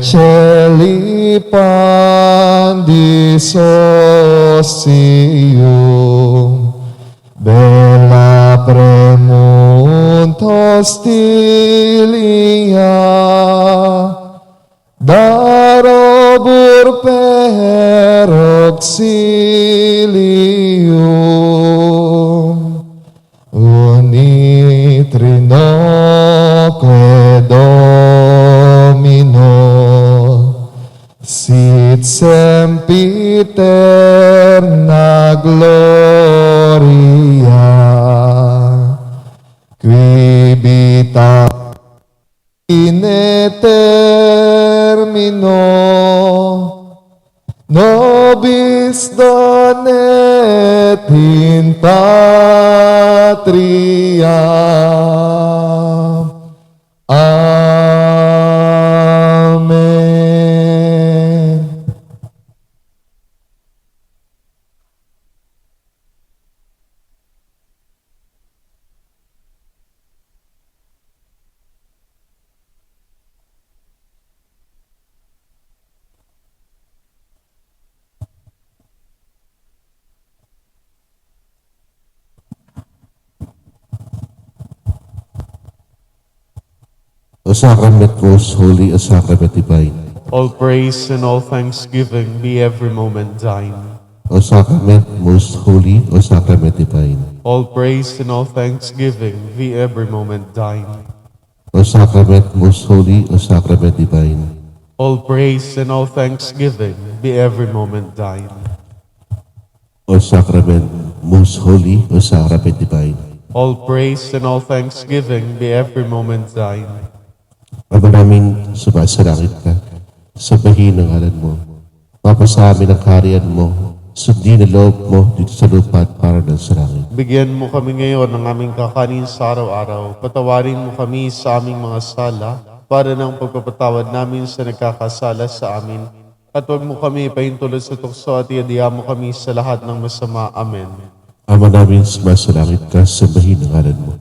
Celi pandisosium, bella premuntos tilia, darobur per auxilium, unitrinoque Domino, sit sempiterna gloria, quibita in termino, nobis donet in patria. Amen. O sacrament most holy, O sacrament divine. All praise and all thanksgiving be every moment thine. O sacrament most holy, O sacrament divine. All praise and all thanksgiving be every moment thine. O sacrament most holy, O sacrament divine. All praise and all thanksgiving be every moment thine. O sacrament most holy, O sacrament divine. All praise and all thanksgiving be every moment thine. Ama namin sumasalangit ka, sabahin ang ngalan mo. Mapasa amin ang kaharian mo, sundin ang loob mo dito sa lupa at para ng sa langit. Bigyan mo kami ngayon ng aming kakanin sa araw-araw. Patawarin mo kami sa aming mga sala para ng pagpapatawad namin sa nagkakasala sa amin. At huwag mo kami pahintulot sa tukso at iadiya mo kami sa lahat ng masama. Amen. Ama namin sumasalangit ka, sabahin ang ngalan mo.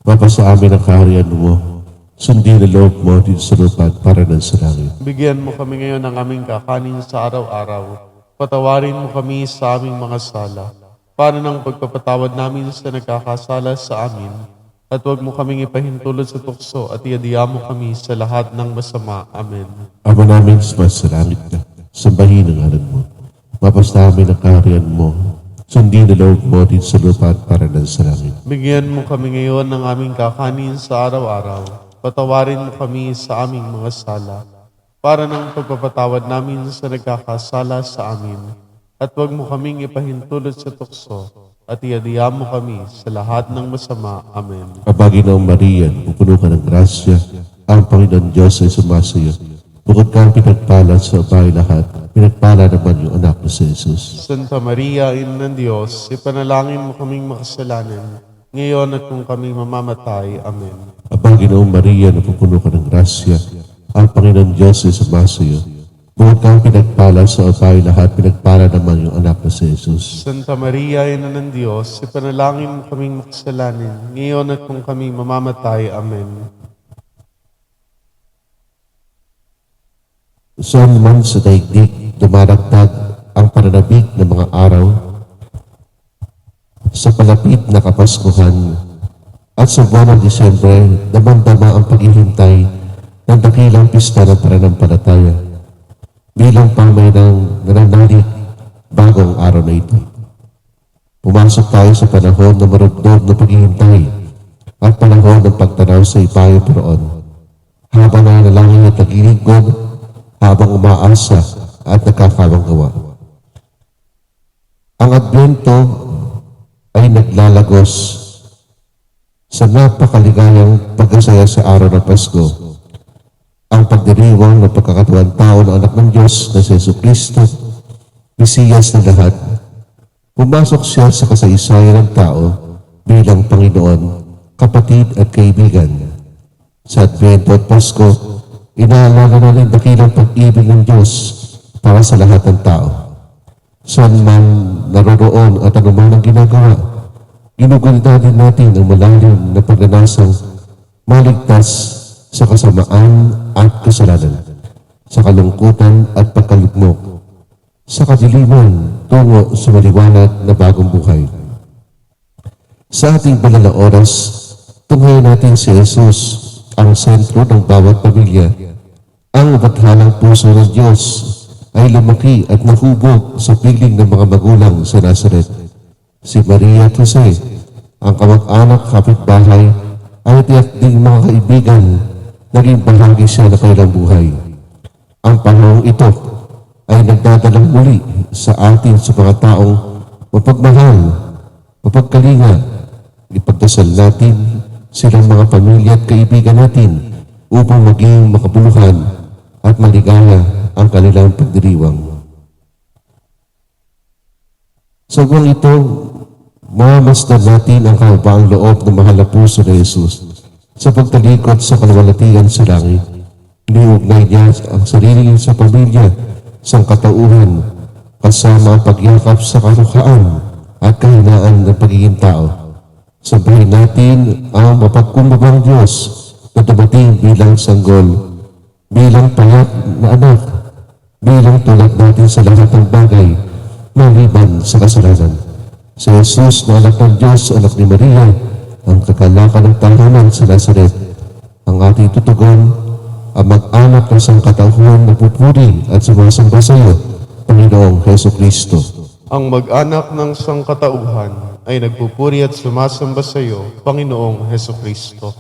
Mapasa amin ang kaharian mo, sundin ang loob mo dito sa lupa at para ng sa langit. Bigyan mo kami ngayon ng aming kakanin sa araw-araw. Patawarin mo kami sa aming mga sala para ng pagpapatawad namin sa nagkakasala sa amin. At huwag mo kaming ipahintulot sa tukso at iadiya mo kami sa lahat ng masama. Amen. Ama namin sumasalangit ka, sambahin ang ngalan mo. Mapasta amin ang kaharian mo, sundin ang loob mo dito sa lupa at para ng sa langit. Bigyan mo kami ngayon ng aming kakanin sa araw-araw. Patawarin mo kami sa aming mga sala para ng pagpapatawad namin sa nagkakasala sa amin. At huwag mo kaming ipahintulot sa tukso at iadiya mo kami sa lahat ng masama. Amen. Paginoong Maria, pupuno ka ng grasya, ang Panginoon Diyos ay sumasa iyo. Bukod kang pinagpala sa bahay lahat, pinagpala naman yung anak mo si Jesus. Santa Maria, Ina ng Diyos, ipanalangin mo kaming makasalanan, ngayon at kung kami mamamatay. Amen. Paginoong Maria, napupuno ka ng grasya, ang Panginoon Diyos ay sumasa iyo. Bukod kang pinagpala sa bahay lahat, pinagpala naman yung anak mo si Jesus. Santa Maria, Ina ng Diyos, ipanalangin mo kaming makasalanan, ngayon at kung kami mamamatay. Amen. Saan man sa daigdig dumaragdag ang pananabik ng mga araw, sa palapit na Kapaskuhan at sa buwan ng Disyembre, damang-dama ang paghihintay ng dakilang pista ng pananampalataya bilang pamainang nananalig bago ang araw na ito. Pumasok tayo sa panahon na marugdog na paghihintay at panahon ng pagtanaw sa ibayo Panginoon, habang nananalangin at nag-iligod, habang umaasa at nakakawang-gawa. Ang Adbento ay naglalagos sa napakaligayang pagkasaya sa araw ng Pasko, ang pagdiriwang ng pagkakatawang tao ng anak ng Diyos na si Jesucristo, Mesiyas ng lahat. Pumasok siya sa kasaysayan ng tao bilang Panginoon, kapatid at kaibigan. Sa Adbento at Pasko, inaalala natin dakilang pag-ibig ng Diyos para sa lahat ng tao. Saan man naroroon at anuman ang ginagawa, ginugunita din natin ang malalim na pagnanasang maligtas sa kasamaan at kasalanan. Sa kalungkutan at pagkalugmok, sa kadiliman tungo sa maliwanag na bagong buhay. Sa ating banal na oras, tunghayan natin si Jesus, ang sentro ng bawat pamilya. Ang bathalang puso ng Diyos ay lumaki at nahubog sa piling ng mga magulang sa Nazaret. Si Maria at Jose, ang kamag-anak kapitbahay, ay tiyak ding mga kaibigan, naging bahagi siya ng kanilang buhay. Ang panahong ito ay nagdadalang muli sa atin sa mga taong mapagmahal, mapagkalinga. Ipagdasal natin silang mga pamilya at kaibigan natin upang maging makabuluhan at maligaya ang kanilang pagdiriwang. Sa buwan ito, mamasdan natin ang kahabaang loob ng mahal na puso ni Jesus sa pagtalikod sa kaluwalhatian sa langit. Iniugnay niya ang sarili niya sa pamilya, sa katauhan, kasama ang pagyakap sa karukhaan at kahinaan ng pagiging tao. Sabayin natin ang mapagkumbabang Diyos na dumating bilang sanggol, bilang payat na anak, bilang tulad natin sa lahat ng bagay, maliban sa kasalanan. Si Jesus na anak ng Diyos, anak ni Maria, ang kakalakan ng tahanan sa Nazaret, ang ating tutugon, ang mag-anak ng sangkatauhan na pupuri at sumasamba sa iyo, Panginoong Heso Kristo. Ang mag-anak ng sangkatauhan ay nagpupuri at sumasamba sa iyo, Panginoong Heso Kristo.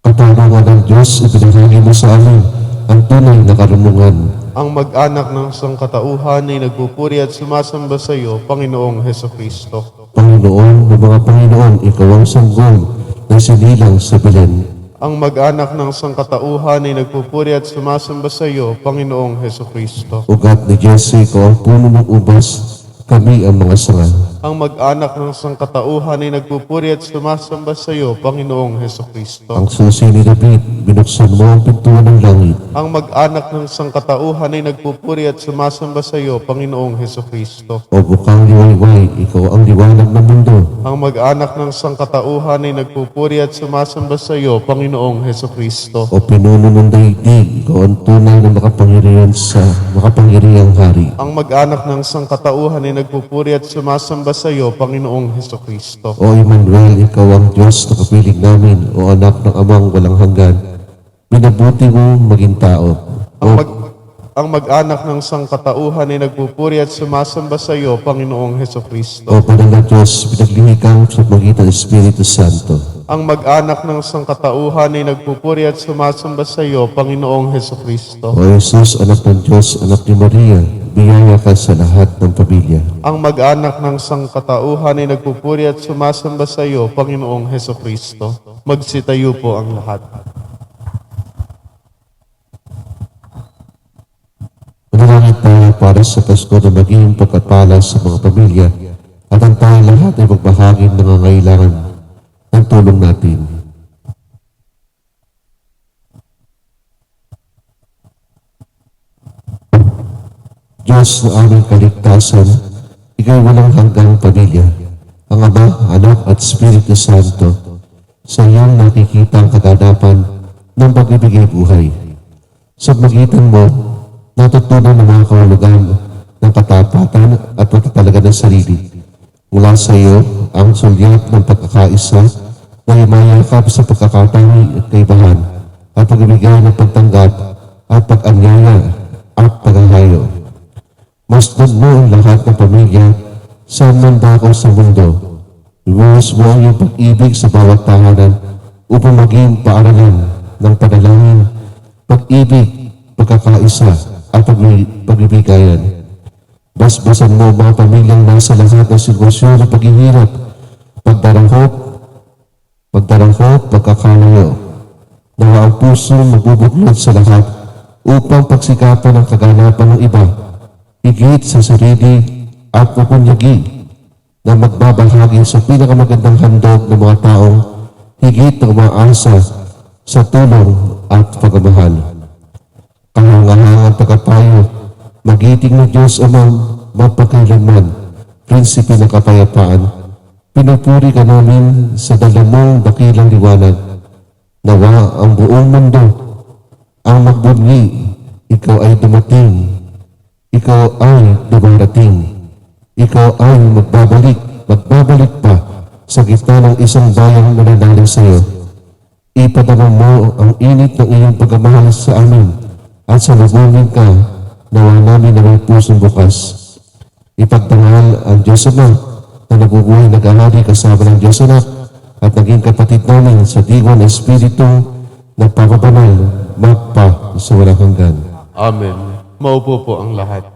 Katarungan ng Diyos, ibinahagi mo sa amin ang tunay na karunungan. Ang mag-anak ng sangkatauhan ay nagpupuri at sumasamba sa iyo, Panginoong Heso Kristo. Panginoon ng mga Panginoon, ikaw ang sanggol na sinilang sa Belen. Ang mag-anak ng sangkatauhan ay nagpupuri at sumasamba sa iyo, Panginoong Heso Kristo. Ugat ni Jesse, ikaw ang puno ng ubas, kami ang mga sanga. Ang mag-anak ng sangkatauhan ay nagpupuri at sumasamba sa iyo, Panginoong Heso Kristo. Ang susi ni David, binuksan mo ang pintuan ng langit. Ang mag-anak ng sangkatauhan ay nagpupuri at sumasamba sa iyo, Panginoong Heso Kristo. O bukang liwayway, ikaw ang liwanag ng mundo. Ang mag-anak ng sangkatauhan ay nagpupuri at sumasamba sa iyo, Panginoong Heso Kristo. O pinuno ng daigdig, ikaw ang tunay na makapangyarihan sa makapangyarihang hari. Ang mag-anak ng sangkatauhan ay nagpupuri at sumasamba sa iyo, Panginoong Heso Kristo. O Emmanuel, ikaw ang Diyos na kapiling namin, o anak ng amang walang hanggan. Minabuti mo maging tao. Ang mag-anak ng sangkatauhan ay nagpupuri at sumasamba sa iyo, Panginoong Heso Kristo. O banal na Diyos, pinaglihi kang sa magitan ng Espiritu Santo. Ang mag-anak ng sangkatauhan ay nagpupuri at sumasamba sa iyo, Panginoong Heso Kristo. O Jesus, anak ng Diyos, anak ni Maria, biyaya ka sa lahat ng pamilya. Ang mag-anak ng sangkatauhan ay nagpupuri at sumasamba sa iyo, Panginoong Heso Kristo. Magsitayo po ang lahat. Manalangin tayo para sa Pasko na maging pagkatpala sa mga pamilya at ang tayo lahat ay magbahagi ng nangangailangan ng tulong natin. Diyos na aming kaligtasan, ikaw walang hanggang pamilya, ang Ama, Anak at Espiritu Santo, sa iyong nakikita ang kaganapan ng pagbibigay buhay. Sa magitan mo, natutunan ng mga kahulugan ng katapatan at pagtatalaga ng sarili. Mula sa iyo, ang sulyap ng pagkakaisa na yumayakap sa pagkakatangi at kaibahan at pagbibigay ng pagtanggap at pag-anyaya at paghahayo. Masdan mo ang lahat ng pamilya saan man dako sa mundo. Iwas mo ang iyong pag-ibig sa bawat tahanan upang maging paaralan ng panalangin, pag-ibig, pagkakaisa at pagbibigayan. Basbasan mo mga pamilyang nasa lahat ng sitwasyon ng paghihirap, pagdarangkot, pagkakalayo. Nawa ang puso magbubuklod sa lahat upang pagsikapan ang kaganapan ng iba, higit sa sarili at pupunyagi na magbabahagi sa pinakamagandang handog ng mga taong higit na umaasa sa tulong at pagmamahal. Kahangahangang tagapayo, magiting na Diyos amang mapagkailanman, prinsipe ng kapayapaan, pinupuri ka namin sa dalamong dakilang liwanag. Nawa ang buong mundo ang magbunyi, Ikaw ay dumating. Ikaw ay dumarating. Ikaw ay magbabalik pa sa gitna ng isang bayang nananalig sa iyo. Ipadama mo ang init ng iyong pagmamahal sa amin at salubungin ka nawa namin na may pusong bukas. Ipagtanghal ang Diyos Ama na nabubuhay nag-ahari kasama ng Diyos Anak at naging kapatid namin sa diwa ng Espiritu nagpapabanal magpa sa walang hanggan. Amen. Maupo po ang lahat.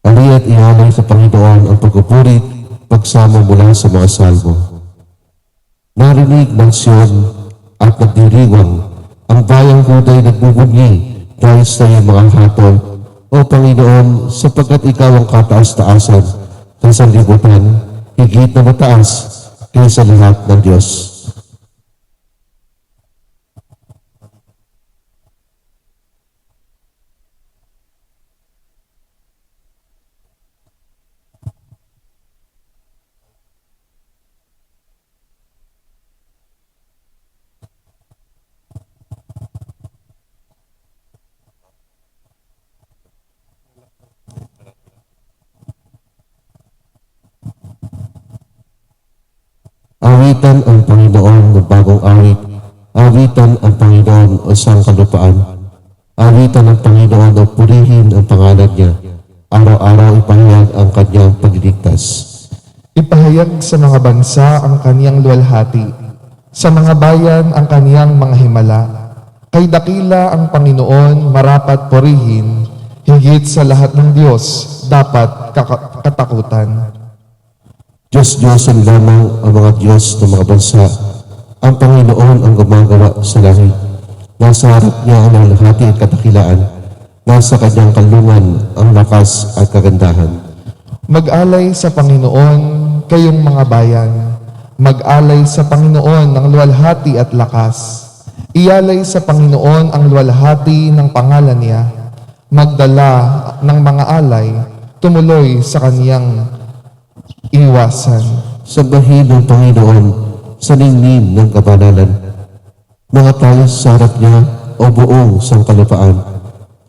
Aliat ialay sa Panginoon ang pagpupuri, pagsamo mula sa mga salmo. Narinig ng Sion at nagdiriwang, ang bayang Huday nagbubunyi dahil sa iyong mga hatol, O Panginoon, sapagkat ikaw ang kataas-taasan sa sanlibutan, higit na mataas kaysa lahat ng Diyos. Awitan ang Panginoon ng bagong awit. Awitan ang Panginoon o sangkalupaan. Awitan ang Panginoon o purihin ang pangalan niya. Araw-araw ipahayag ang kanyang pagliligtas. Ipahayag sa mga bansa ang kaniyang luwalhati, sa mga bayan ang kaniyang mga himala. Kay dakila ang Panginoon, marapat purihin, higit sa lahat ng Diyos, dapat katakutan. Diyos-Diyosan lamang ang mga Diyos ng mga bansa. Ang Panginoon ang gumagawa sa langit. Nasa harap niya ang luwalhati at katakilaan. Nasa kanyang kalungan ang lakas at kagandahan. Mag-alay sa Panginoon, kayong mga bayan. Mag-alay sa Panginoon ng luwalhati at lakas. Ialay sa Panginoon ang luwalhati ng pangalan niya. Magdala ng mga alay, tumuloy sa kaniyang iwasan. Sambahin ng Panginoon sa ningning ng kabanalan. Mga tayo sa harap niya o buong sangkalupaan.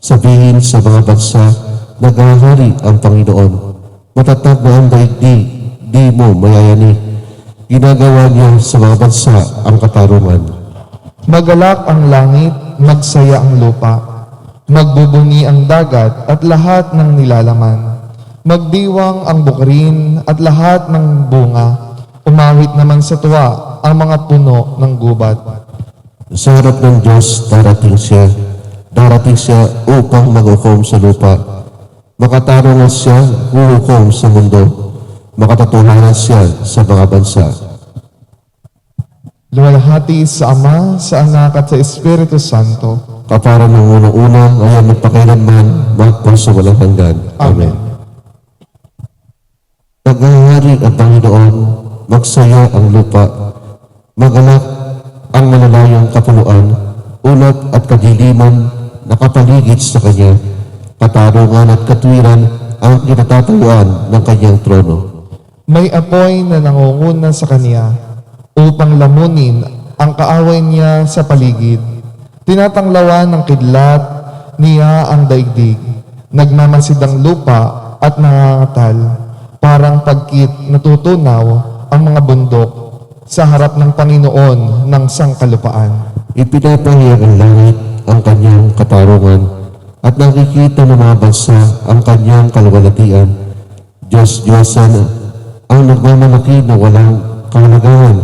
Sabihin sa mga bansa, naghahari ang Panginoon. Matatag na ang daigdig, di mo mayayani. Ginagawa niya sa mga bansa ang katarungan. Magalak ang langit, magsaya ang lupa. Magbubunyi ang dagat at lahat ng nilalaman. Magdiwang ang bukirin at lahat ng bunga. Umawit naman sa tuwa ang mga puno ng gubat. Sa harap ng Diyos, darating siya. Darating siya upang maghukom sa lupa. Makatarungan siya, huhukom sa mundo. Makatotohanan siya sa mga bansa. Luwalhati sa Ama, sa Anak at sa Espiritu Santo. Kapara ng unang-una, ngayon magpakailanman, magpa sa walang hanggan. Amen. Naghahari ang Panginoon, magsaya ang lupa, magalak ang malalayong kapuluan, ulap at kadiliman nakapaligid sa Kanya, katarungan at katwiran ang kinatatayuan ng Kanyang trono. May apoy na nangunguna sa Kaniya upang lamunin ang kaaway niya sa paligid. Tinatanglawan ng kidlat niya ang daigdig, nagmamasid ang lupa at nangangatal. Parang pagkit natutunaw ang mga bundok sa harap ng Panginoon ng sangkalupaan. Ipinapahayag ang langit ang Kanyang katarungan at nakikita ng mga bansa ang Kanyang kaluwalhatian. Diyos-Diyosan ang nagmamalaki na walang kahalagahan.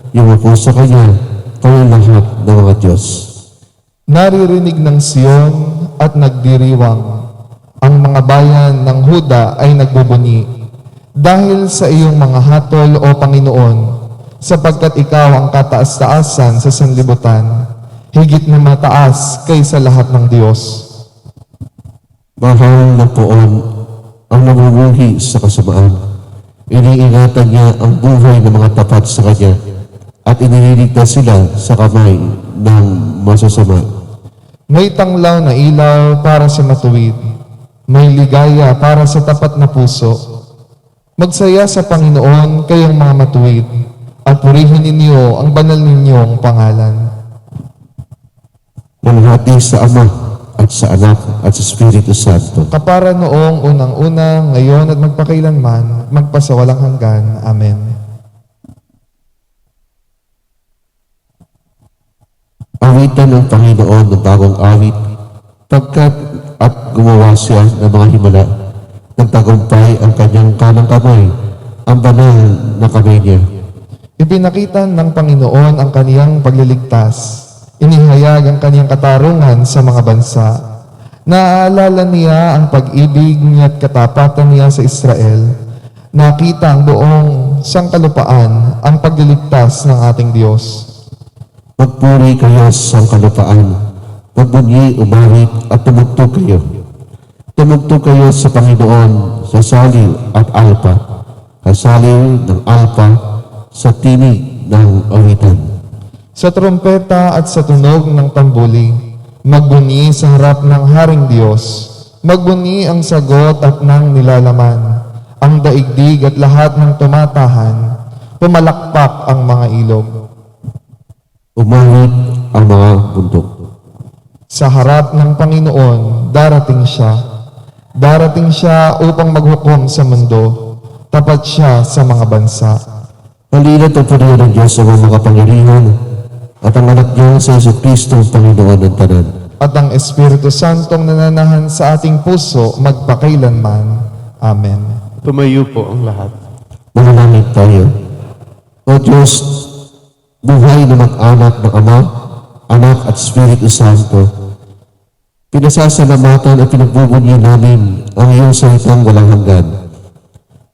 Yumuko sa Kanya, kami lahat ng mga Diyos. Naririnig ng Sion at nagdiriwang. Ang mga bayan ng Huda ay nagbubunyi. Dahil sa iyong mga hatol, O Panginoon, sapagkat ikaw ang kataas-taasan sa sanlibutan, higit na mataas kaysa lahat ng Diyos. Mahal na poon ang namumuhi sa kasamaan. Iniingatan niya ang buhay ng mga tapat sa Kanya at iniligtas sila sa kamay ng masasama. May tanglaw na ilaw para sa matuwid. May ligaya para sa tapat na puso. Magsaya sa Panginoon kayong mga matuwid at purihin ninyo ang banal ninyong pangalan. Lumahati sa Ama at sa Anak at sa Espiritu Santo. Kapara noong unang-una, ngayon at magpakailanman, magpasawalang hanggan. Amen. Awitan ng Panginoon ng bagong awit, pagkat at gumawa siya ng mga himala, nagtagumpay ang kanyang kanang kamay, ang banal na kamay niya. Ipinakita ng Panginoon ang kaniyang pagliligtas. Inihayag ang kaniyang katarungan sa mga bansa. Naaalala niya ang pag-ibig niya at katapatan niya sa Israel. Nakita ang buong sangkalupaan ang pagliligtas ng ating Diyos. Magpuri kayo sa kalupaan, magbunyi, umawit at tumugtog kayo. Tumugtog kayo sa Panginoon sa saliw at alpa, sa saliw ng alpa, sa tinig ng awitan. Sa trompeta at sa tunog ng tambuli, magbunyi sa harap ng Haring Diyos. Magbunyi ang sagot at ng nilalaman, ang daigdig at lahat ng tumatahan, pumalakpak ang mga ilog. Umawit ang mga bundok. Sa harap ng Panginoon, darating siya. Darating siya upang maghukom sa mundo. Tapat siya sa mga bansa. Halina't ang purihan ng Diyos sa mga makapangyarihan, at ang anak niya sa Jesucristo ang Panginoon ng tanan. At ang Espiritu Santong nananahan sa ating puso magpakailanman. Amen. Tumayo po ang lahat. Manalangin tayo. O Diyos, buhay na mag-anak ng Ama, Anak at Espiritu Santo, pinasasalamatan at pinagbubunyi namin ang iyong salitang walang hanggan.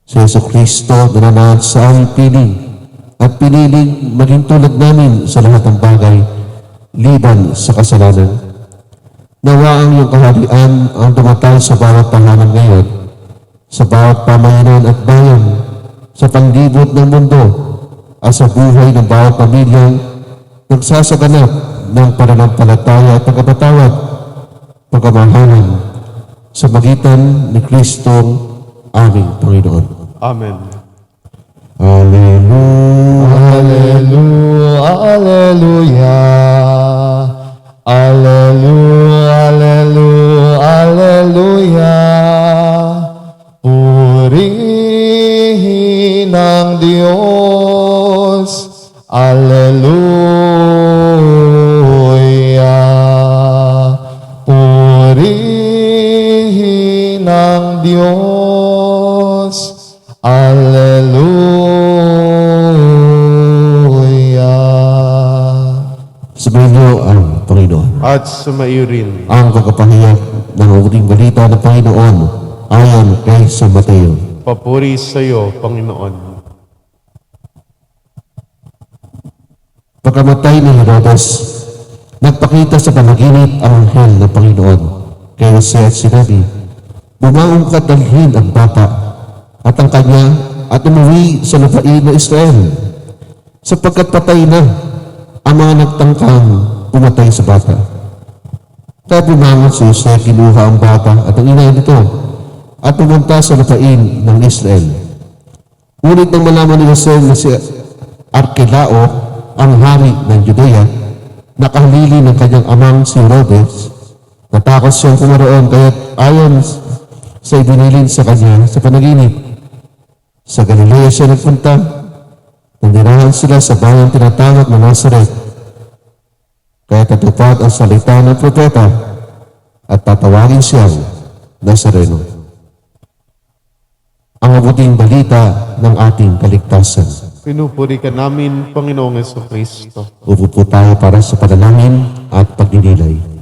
Si Jesucristo nananahan sa aming piling at piniling maging tulad namin sa lahat ng bagay, liban sa kasalanan. Nawa ang iyong kaharian ang dumatal sa bawat tahanan ngayon, sa bawat pamayanan at bayan, sa panglibot ng mundo, at sa buhay ng bawat pamilyang nagsasaganap ng pananampalataya at pagkapatawad, pagkamahalan sa magitan ni Kristong aming Panginoon. Amen. Hallelujah. Alleluia, alleluia. Alleluia, alleluia, alleluia. Purihin ang Diyos. Alleluia. Purihin ang Diyos. Alleluia. Sabihin niyo ang Panginoon. At sumaiyo rin. Ang pagkapahayag ng mabuting balita ng Panginoon ayon kay San Mateo. Papuri sa iyo, Panginoon. Pagkamatay ni Herodes, nagpakita sa panaginip ang anghel ng Panginoon kay Jose at sinabi, bumaong ka dalhin ang bata at ang kanya at umuwi sa lupain ng Israel, sapagkat patay na ang mga nagtangkang pumatay sa bata. Kaya bumangon si Jose, kinuha ang bata at ang ina nito at pumunta sa lupain ng Israel. Ngunit nang malaman ni Jose na si Arkelao, ang hari ng Judea, nakahalili ng kanyang amang si Herodes, natakot siyang pumaroon kaya't ayon sa ibinilin sa kanya sa panaginip. Sa Galilea siya nagpunta, nandirahan sila sa bayang tinatawag na Nazaret. Kaya tatupad ang salita ng propeta at tatawagin siyang Nazareno. Ang mabuting balita ng ating kaligtasan. Pinupuri ka namin, Panginoong Jesucristo. Upo po tayo para sa panalangin at pagdililay.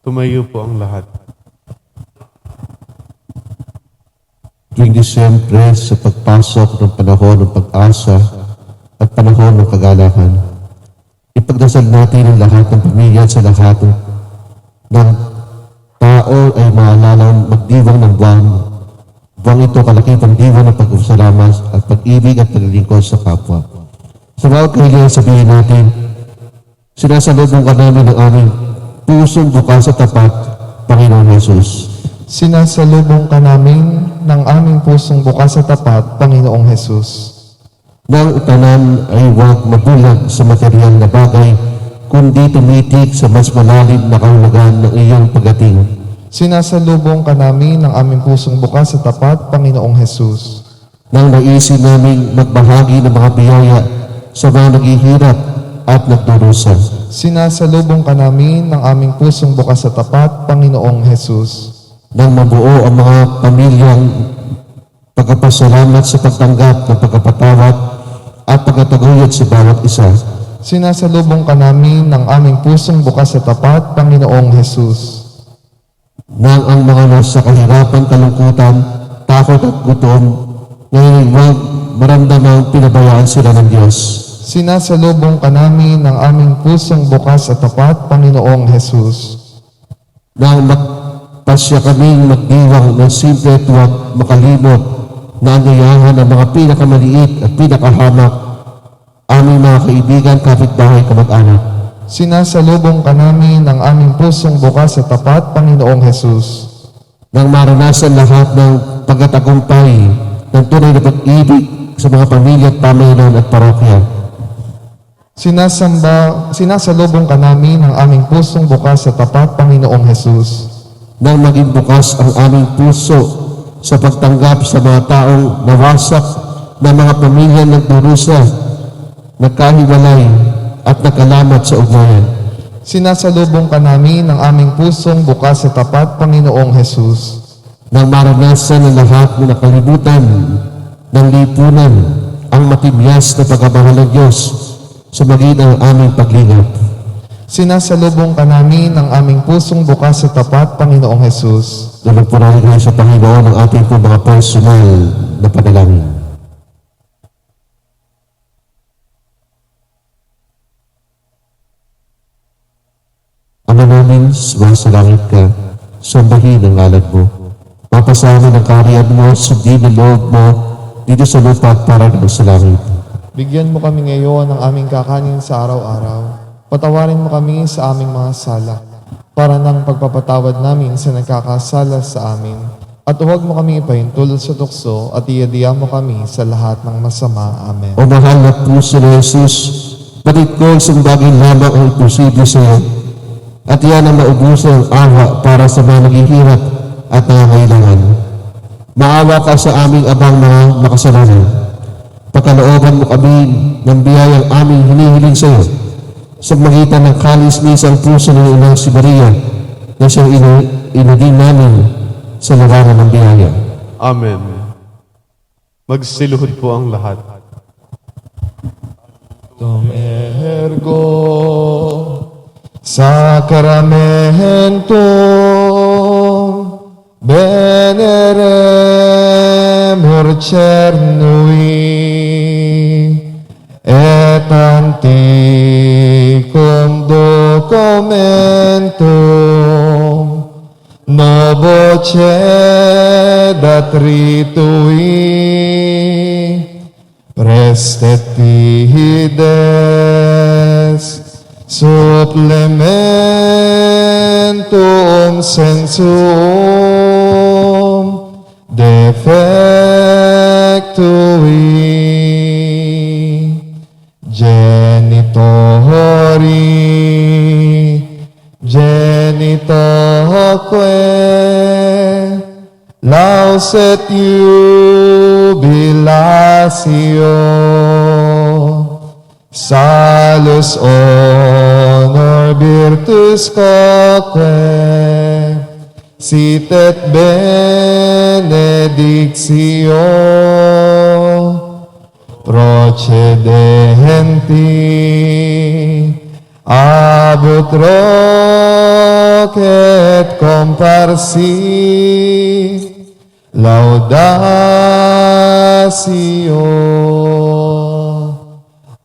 Tumayo po ang lahat. Tuwing Disyembre sa pagpasok ng panahon ng pag-asa at panahon ng kagalakan, ipagdasal natin ang lahat ng pamilya sa lahat ng tao ay maalalang magdiwang ng buwan. Buwang ito kalakipang diwang ng pagpapasalamat at pag-ibig at paglilingkod sa kapwa. Sa bawat kailangan sabihin natin, sinasalubong ka namin ng aming pusong bukas at tapat, Panginoon Jesus. Sinasalubong ka namin ng aming pusong bukas at tapat, Panginoong Hesus. Nang tanan ay huwag mabulag sa material na bagay, kundi tumitik sa mas malalim na kahulugan ng iyong pagdating. Sinasalubong ka namin ng aming pusong bukas at tapat, Panginoong Hesus. Nang naisin naming magbahagi ng mga biyaya sa mga naghihirap at nagdurusa. Sinasalubong ka namin ng aming pusong bukas at tapat, Panginoong Hesus. Nang mabuo ang mga pamilyang pagpapasalamat sa pagtanggap ng pagkapatawad at pagkataguyod sa bawat isa. Sinasalubong ka namin ng aming pusong bukas at tapat, Panginoong Hesus. Nang ang mga nasa kahirapan, kalungkutan, takot at gutom, ngayon huwag maramdamang pinabayaan sila ng Diyos. Sinasalubong ka namin ng aming pusong bukas at tapat, Panginoong Hesus. Nang pasya kaming magdiwang ng simple at huwag makalimot na anyayahan ang mga pinakamaliit at pinakahamak, aming mga kaibigan, kapitbahay, kamag-anak. Sinasalubong ka namin ng aming pusong bukas at tapat, Panginoong Hesus. Nang maranasan lahat ng pagkatagumpay ng tunay na pag-ibig sa mga pamilya at pamayanan at parokya. Sinasalubong ka namin ng aming pusong bukas at tapat, Panginoong Hesus. Nang maging bukas ang aming puso sa pagtanggap sa mga taong nawasak na mga pamilya nagdurusa, nagkahiwalay at nagkalamat sa ugnayan. Sinasalubong ka namin ng aming pusong bukas at tapat, Panginoong Hesus. Nang maranasan ng lahat ng nakalibutan ng lipunan ang matibyas na pagkabahal ng Diyos sa magitan ng aming paglingap. Sinasalubong ka namin ng aming pusong bukas at tapat, Panginoong Hesus. Dalagpunan kayo sa Panginoon ang ating po mga personal na panalangin. Ama namin, sa langit ka, sambahin ang ngalan mo. Mapasamin ang kaharian mo, sundin ang loob mo, dito sa lupa at para sa langit. Bigyan mo kami ngayon ng aming kakanin sa araw-araw. Patawarin mo kami sa aming mga sala, para ng pagpapatawad namin sa nagkakasala sa amin. At huwag mo kami ipahintulot sa tukso at iadiya mo kami sa lahat ng masama. Amen. O mahal na puso ni Jesus, batid ko isang bagay lamang ang imposible sa iyo. At yan ang maubusan ang awa para sa mga naghihirap at nangangailangan. Maawa ka sa aming abang mga makasalanan. Pagkalooban mo kami ng biyayang aming hinihiling sa iyo sa magitan ng kalis-lisang puso ng inang si Maria na siyang inuding namin sa larangan ng biyaya. Amen. Magsiluhod po ang lahat. Dom ergo sacramentum veneremur cernui et anticum documentum novo datritui prestetides supplementum sensum defectui genitoque lauset jubilatio salus honor virtus quoque sit et benedictio procedenti ab et comparsi, laudatio.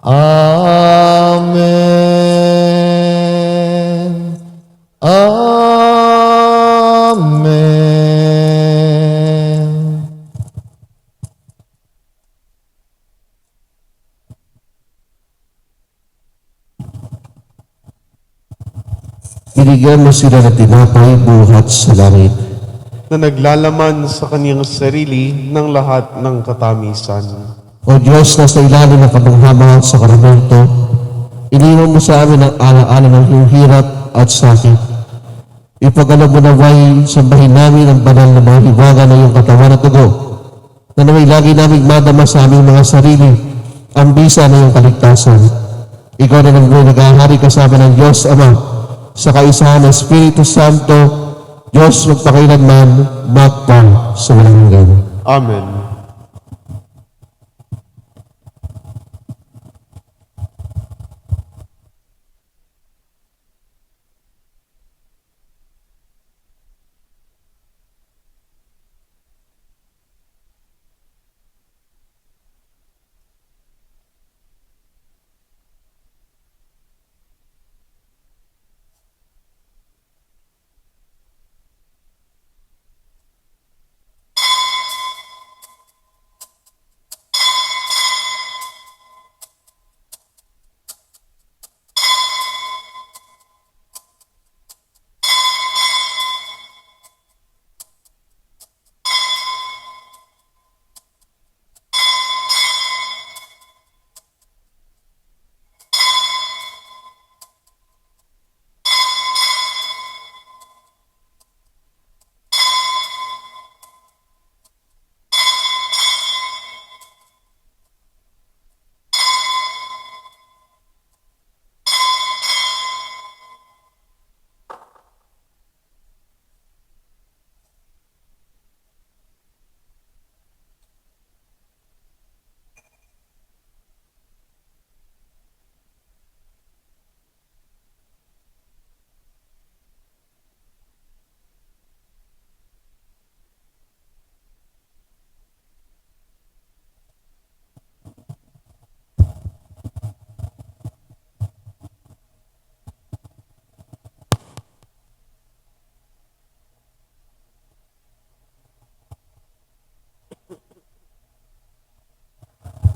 Amen. Amen. Binigyan mo sila ng tinapay buhat sa langit. Na naglalaman sa kaniyang sarili ng lahat ng katamisan. O Diyos na sa ilalim ng kabanghamang sa karamento, iniwan mo sa amin ang alaala ng iyong hirap at sakit. Ipagalaw mo naway, sambahin namin ang banal na mga hiwaga ng iyong katawan at dugo, na naway lagi namin madama sa aming mga sarili ang bisa ng iyong kaligtasan. Ikaw na naghahari kasama ng Diyos Ama, sa kaisahan ng Espiritu Santo, Diyos magpakailanman, magpa sa walang hanggan. Amen.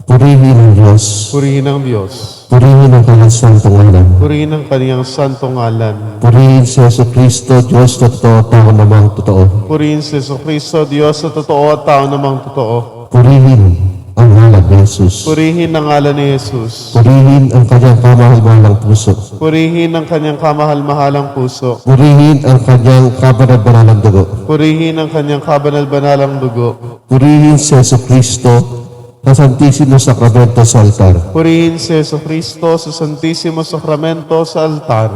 Purihin ang Diyos, Purihin ang Diyos. purihin ang kanyang santong ngalan. Purihin ang kaniyang santong ngalan. Purihin si Yesu Cristo, Diyos na totoo, tao namang totoo. Purihin si Jesucristo, Diyos na totoo at tao namang totoo. Purihin ang ngalan ni Jesus. Purihin ang ngalan ni Jesus. Purihin ang kanyang kamahal-mahalang puso. Purihin ang kanyang kamahal-mahalang puso. Purihin ang kanyang kabanal-banalang dugo. Purihin ang kanyang kabanal-banalang dugo. Purihin si Yesu Cristo sa Santissimo Sacramento sa altar. Purihin si Jesucristo sa Santissimo Sacramento sa altar.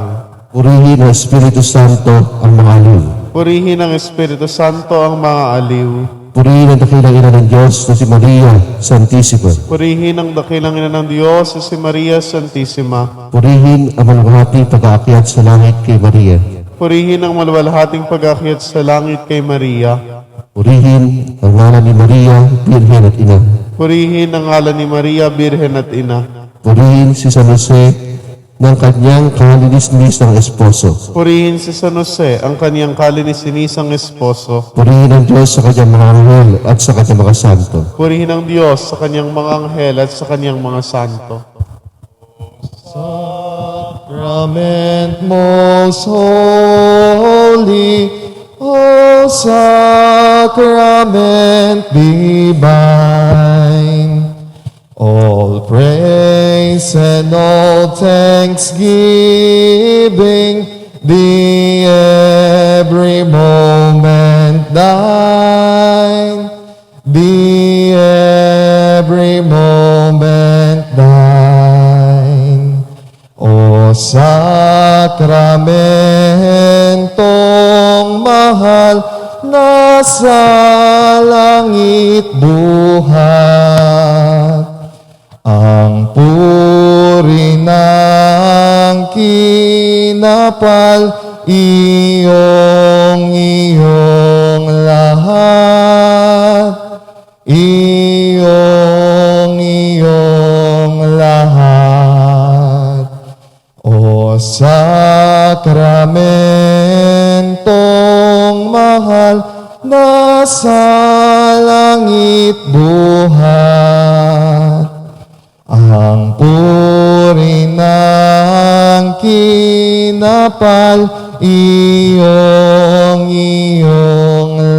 Purihin ang Espiritu Santo ang mga aliw. Purihin ang Espiritu Santo ang mga aliw. Purihin ang dakilang ina ng Diyos na si Maria Santissima. Purihin ang dakilang ina ng Diyos na si Maria Santissima. Purihin ang maluwalhating pag-aakyat sa langit kay Maria. Purihin ang maluwalhating pag-akyat sa langit kay Maria. Purihin ang ngalan ni Maria, Birhen at Ina. Purihin ang ngalan ni Maria, Birhen at Ina. Purihin si San Jose ng kanyang kalinis-nis ng esposo. Purihin si San Jose, ang kaniyang kalininisang esposo. Purihin ang Diyos sa kanyang mga anghel at sa kanyang mga santo. Purihin ang Diyos sa kaniyang mga anghel at sa kaniyang mga santo. Sacrament most holy, O sacrament divine, all praise and all thanksgiving, be every moment thine, be every moment thine. O sakramentong mahal, nasa langit buhat, ang puri ng kinapal iyong lahat, iyong lahat. O sakramentong mahal na sa langit buhat, ang puri ng kinapal, iyong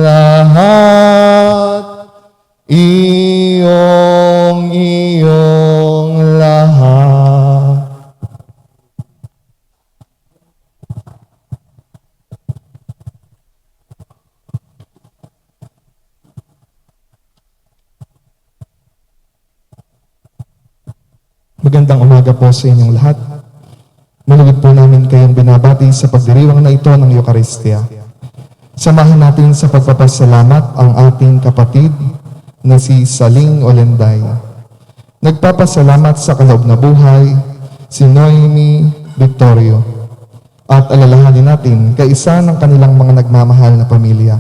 lahat, iyong lahat. Magandang umaga po sa inyong lahat. Malugod po namin kayong binabati sa pagdiriwang na ito ng Eucharistia. Samahan natin sa pagpapasalamat ang ating kapatid na si Saling Olenday. Nagpapasalamat sa kaloob na buhay si Noemi Victorio. At alalahanin natin kaisa ng kanilang mga nagmamahal na pamilya.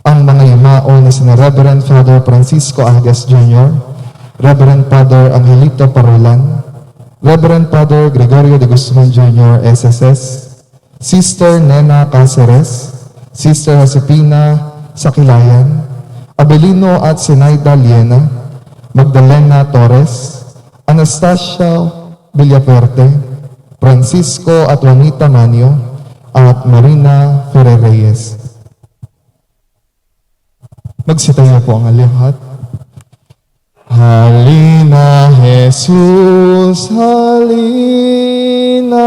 Ang mga yumao na sina Reverend Father Francisco Agas Jr., Reverend Father Angelito Parolan, Reverend Father Gregorio de Guzman Jr., SSS, Sister Nena Cáceres, Sister Josefina Sakilayan, Abelino at Zenaida Liena, Magdalena Torres, Anastasia Villafuerte, Francisco at Juanita Manio, at Marina Ferrer-Reyes. Magsitayo po ang lahat. Halina, Jesus, halina,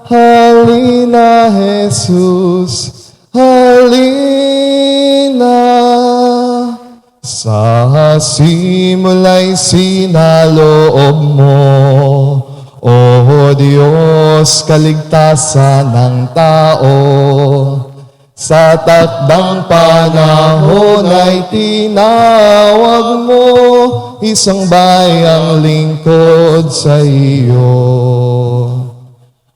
halina, Jesus, halina. Sa simula'y sinaloob mo, O Diyos, kaligtasan ng tao. Sa takdang panahon ay tinawag mo isang bayang lingkod sa iyo.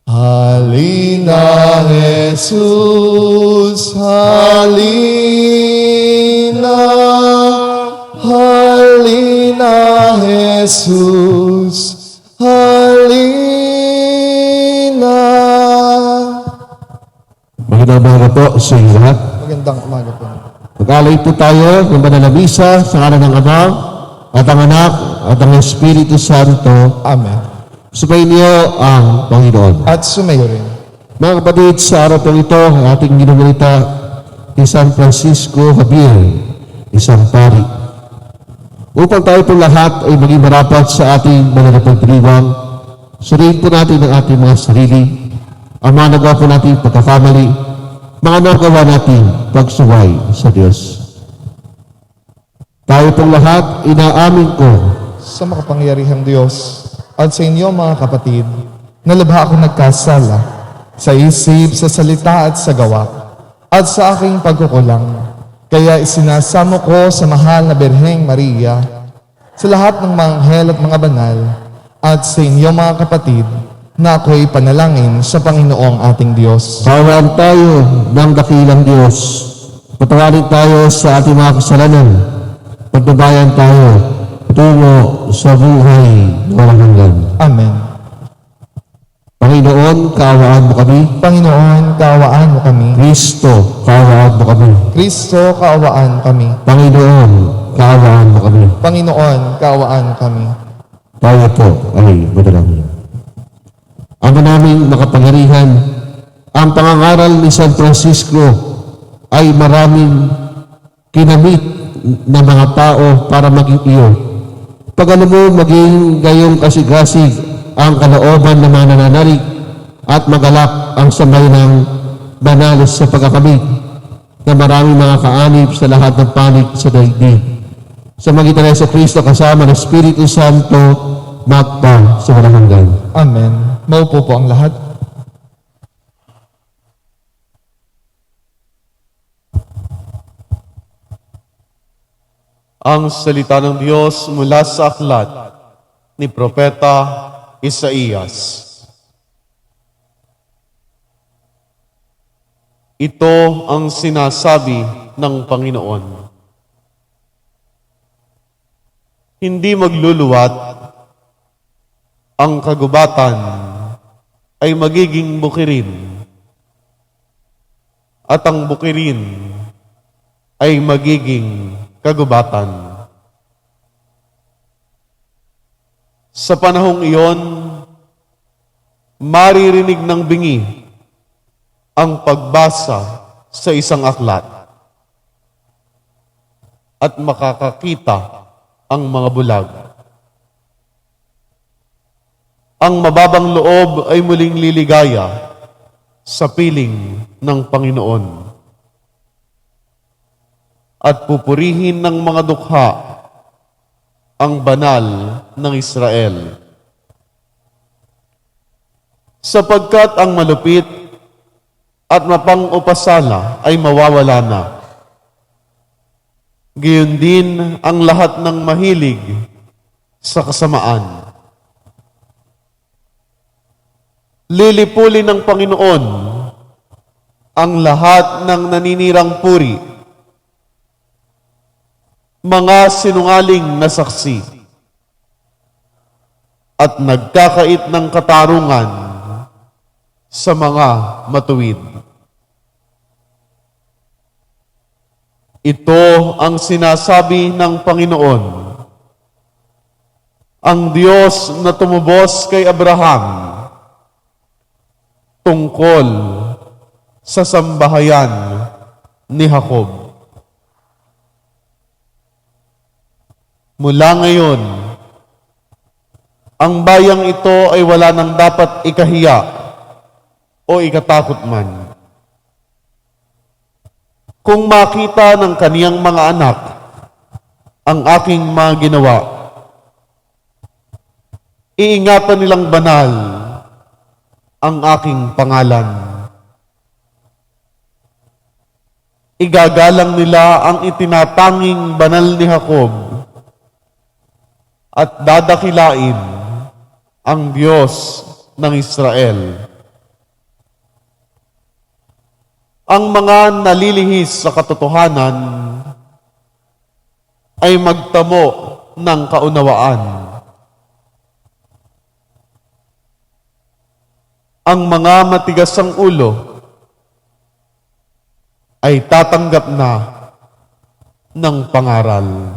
Halina, Jesus, halina, halina, Jesus, halina. Magandang umaga po sa inyo lahat. Magandang umaga po. Mag-alay po tayo ng banal na misa sa ngalan ng Ama at ang Anak at ang Espiritu Santo. Amen. Sumayin niyo ang Panginoon. At sumayo rin. Mga kapatid, sa araw po ito, ang ating ginunita ni San Francisco Javier, isang pari. Upang tayo po lahat ay maging marapat sa ating mga napagdiriwang, suriin po natin ang ating mga sarili, ang mga nagawa po natin pagkakamali, mga nagawa natin pagsuway sa Diyos. Tayo pong lahat, inaamin ko Sa makapangyarihang Diyos at sa inyo mga kapatid, na lubha akong nagkasala sa isip, sa salita at sa gawa, at sa aking pagkukulang. Kaya isinasamo ko sa mahal na Birheng Maria, sa lahat ng mga anghel at mga banal, at sa inyo mga kapatid, na ako'y panalangin sa Panginoong ating Diyos. Kaawaan tayo ng dakilang Diyos. Patawarin tayo sa ating mga kasalanan. Pagbabayan tayo tungo sa buhay na walang hanggan. Amen. Panginoon, kaawaan mo kami. Panginoon, kaawaan mo kami. Kristo, kaawaan mo kami. Kristo, kaawaan kami. Panginoon, kaawaan mo kami. Panginoon, kaawaan kami. Tayo po ay madalangin. Ama naming makapangyarihan, ang pangangaral ni San Francisco ay maraming kinamit na mga tao para maging iyo. Pag alam mo maging gayong kasigasig ang kalooban ng mga nananalig at magalak ang samay ng banalos sa pagkakamit na maraming mga kaanib sa lahat ng panig sa daigdig. Sa magitan ng Kristo kasama ng Espiritu Santo, magpa sa walang hanggan. Amen. Maupo po ang lahat. Ang salita ng Diyos mula sa aklat ni Propeta Isaías. Ito ang sinasabi ng Panginoon. Hindi magluluwat, ang kagubatan ay magiging bukirin, at ang bukirin ay magiging kagubatan. Sa panahong iyon, maririnig ng bingi ang pagbasa sa isang aklat at makakakita ang mga bulag. Ang mababang loob ay muling liligaya sa piling ng Panginoon at pupurihin ng mga dukha ang banal ng Israel. Sapagkat ang malupit at mapang-upasala ay mawawala na. Gayon din ang lahat ng mahilig sa kasamaan. Lilipulin ng Panginoon ang lahat ng naninirang puri, mga sinungaling na saksi, at nagkakait ng katarungan sa mga matuwid. Ito ang sinasabi ng Panginoon, ang Diyos na tumubos kay Abraham tungkol sa sambahayan ni Jacob. Mula ngayon, ang bayang ito ay wala nang dapat ikahiya o ikatakot man. Kung makita ng kaniyang mga anak ang aking mga ginawa, iingatan nilang banal ang aking pangalan. Igagalang nila ang itinatanging banal ni Jacob at dadakilain ang Diyos ng Israel. Ang mga nalilihis sa katotohanan ay magtamo ng kaunawaan. Ang mga matigas ang ulo ay tatanggap na ng pangaral.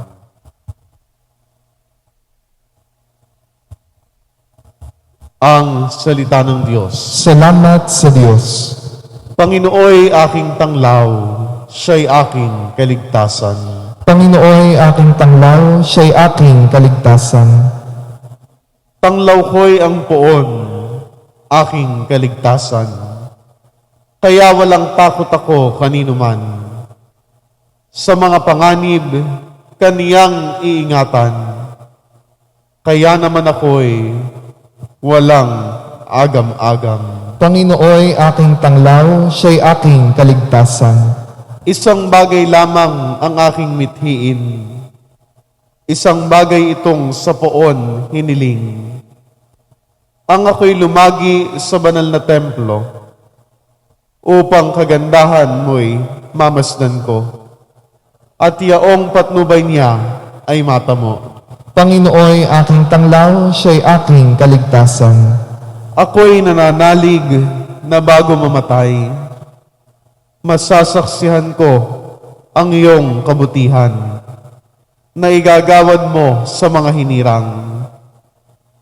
Ang salita ng Diyos. Salamat sa Diyos. Panginooy aking tanglaw, siya'y aking kaligtasan. Panginooy aking tanglaw, siya'y aking kaligtasan. Tanglaw ko'y ang poon, aking kaligtasan. Kaya walang takot ako kanino man. Sa mga panganib, kaniyang iingatan. Kaya naman ako'y walang agam-agam. Panginooy aking tanglaw, siya'y aking kaligtasan. Isang bagay lamang ang aking mithiin. Isang bagay itong sa poon hiniling. Ang ako'y lumagi sa banal na templo upang kagandahan mo'y mamasdan ko at yaong patnubay niya ay matamo. Panginooy aking tanglaw, siya'y aking kaligtasan. Ako'y nananalig na bago mamatay, masasaksihan ko ang iyong kabutihan na igagawad mo sa mga hinirang.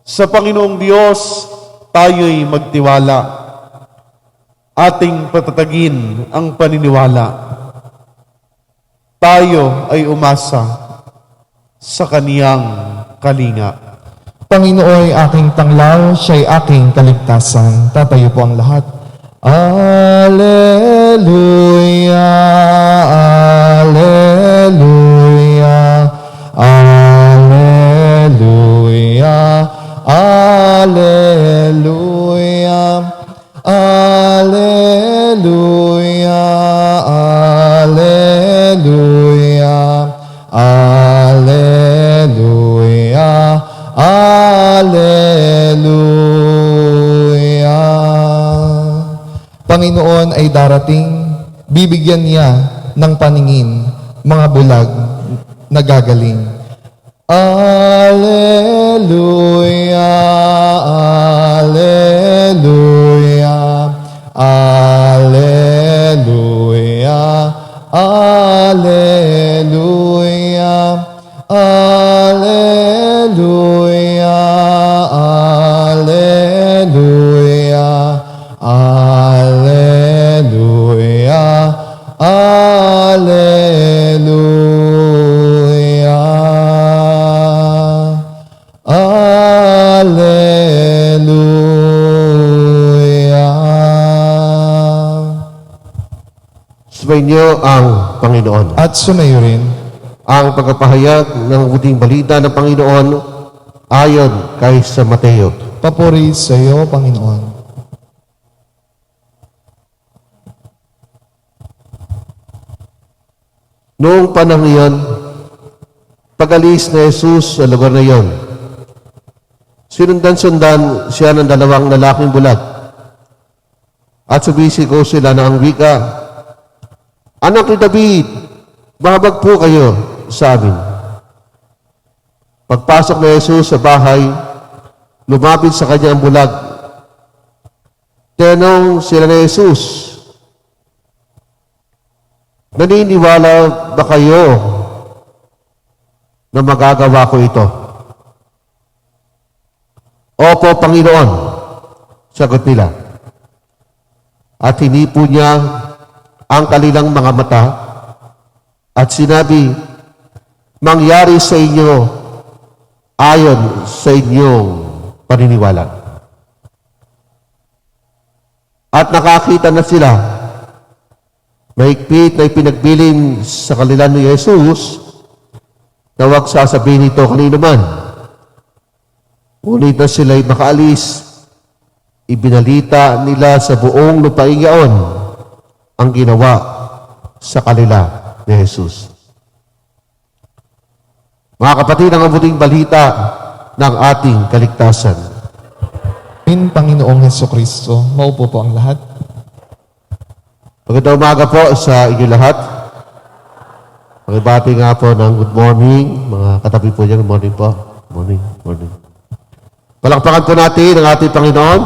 Sa Panginoong Diyos, tayo'y magtiwala. Ating patatagin ang paniniwala. Tayo ay umasa sa kaniyang kalinga. Panginooy aking tanglaw, siya'y aking kaligtasan. Tatayo po ang lahat. Alleluia, Alleluia, Alleluia, Alleluia, Alleluia, Alleluia, Alleluia, Alleluia. Panginoon ay darating, bibigyan niya ng paningin mga bulag na gagaling. Alleluia, Alleluia, Alleluia, Alleluia, Alleluia, Alleluia, Alleluia, Alleluia, Alleluia. Sumainyo ang Panginoon. At sumayo rin Ang pagpapahayag ng mabuting balita ng Panginoon ayon kay San Mateo. papuri sa iyo, Panginoon. Noong panahon iyon, pag-alis ni Jesus sa lugar na iyon, sinundan-sundan siya ng dalawang lalaking bulag at subisigaw sila na ang wika, "Anak ni David, babag po kayo sa amin." Pagpasok ni Jesus sa bahay, lumapit sa kanya ang bulag. Tinanong sila ni Jesus, "Naniniwala ba kayo na magagawa ko ito?" "Opo, Panginoon," sagot nila. At hinipo niya ang kanilang mga mata at sinabi, "Mangyari sa inyo ayon sa inyong paniniwala." At nakakita na sila. Mahigpit na ipinagbilin sa kanila ni Jesus na huwag sasabihin ito kanino man. Ngunit na sila'y makaalis, ibinalita nila sa buong lupaing yaon ang ginawa sa kanila ni Jesus. Mga kapatid, ang mabuting balita ng ating kaligtasan. In Panginoong Hesukristo, maupo po ang lahat. Magandang umaga po sa inyo lahat. Pakibati nga po ng good morning. Mga katabi po niya, good morning po. Morning, morning. Palakpakan po natin ang ating Panginoon.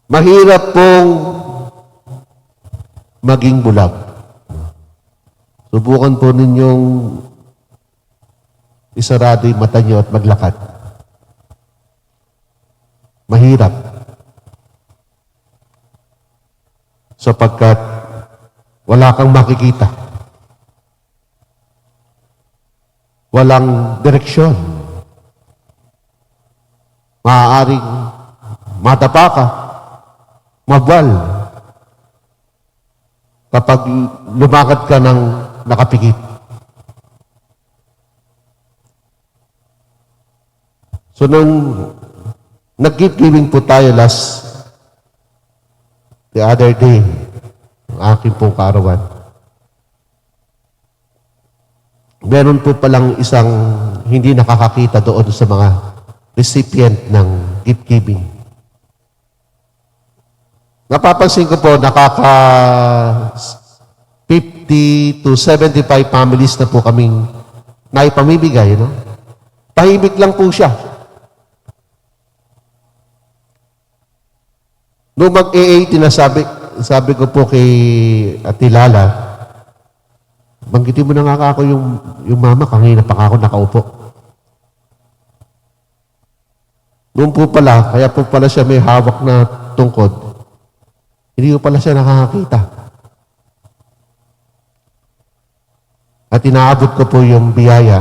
Mahirap pong maging bulag. Subukan po ninyong isarado yung mata niyo at maglakad. Mahirap. Sapagkat wala kang makikita. Walang direksyon. Maaaring madapa ka, mabal, kapag lumakad ka ng nakapikit. So nung nag-gift giving po tayo the other day, ang aking pong kaarawan, meron po palang isang hindi nakakakita doon sa mga recipient ng gift giving. Napapansin ko po, nakaka 50 to 75 families na po kaming naipamimigay, no? Tahimik lang po siya. Noong mag-A18 na sabi ko po kay Ate Lala, banggitin mo na nga ako yung mama, kanina pa ako nakaupo. Noon po pala, kaya po pala siya may hawak na tungkod, hindi ko pala siya nakakakita. At inaabot ko po yung biyaya.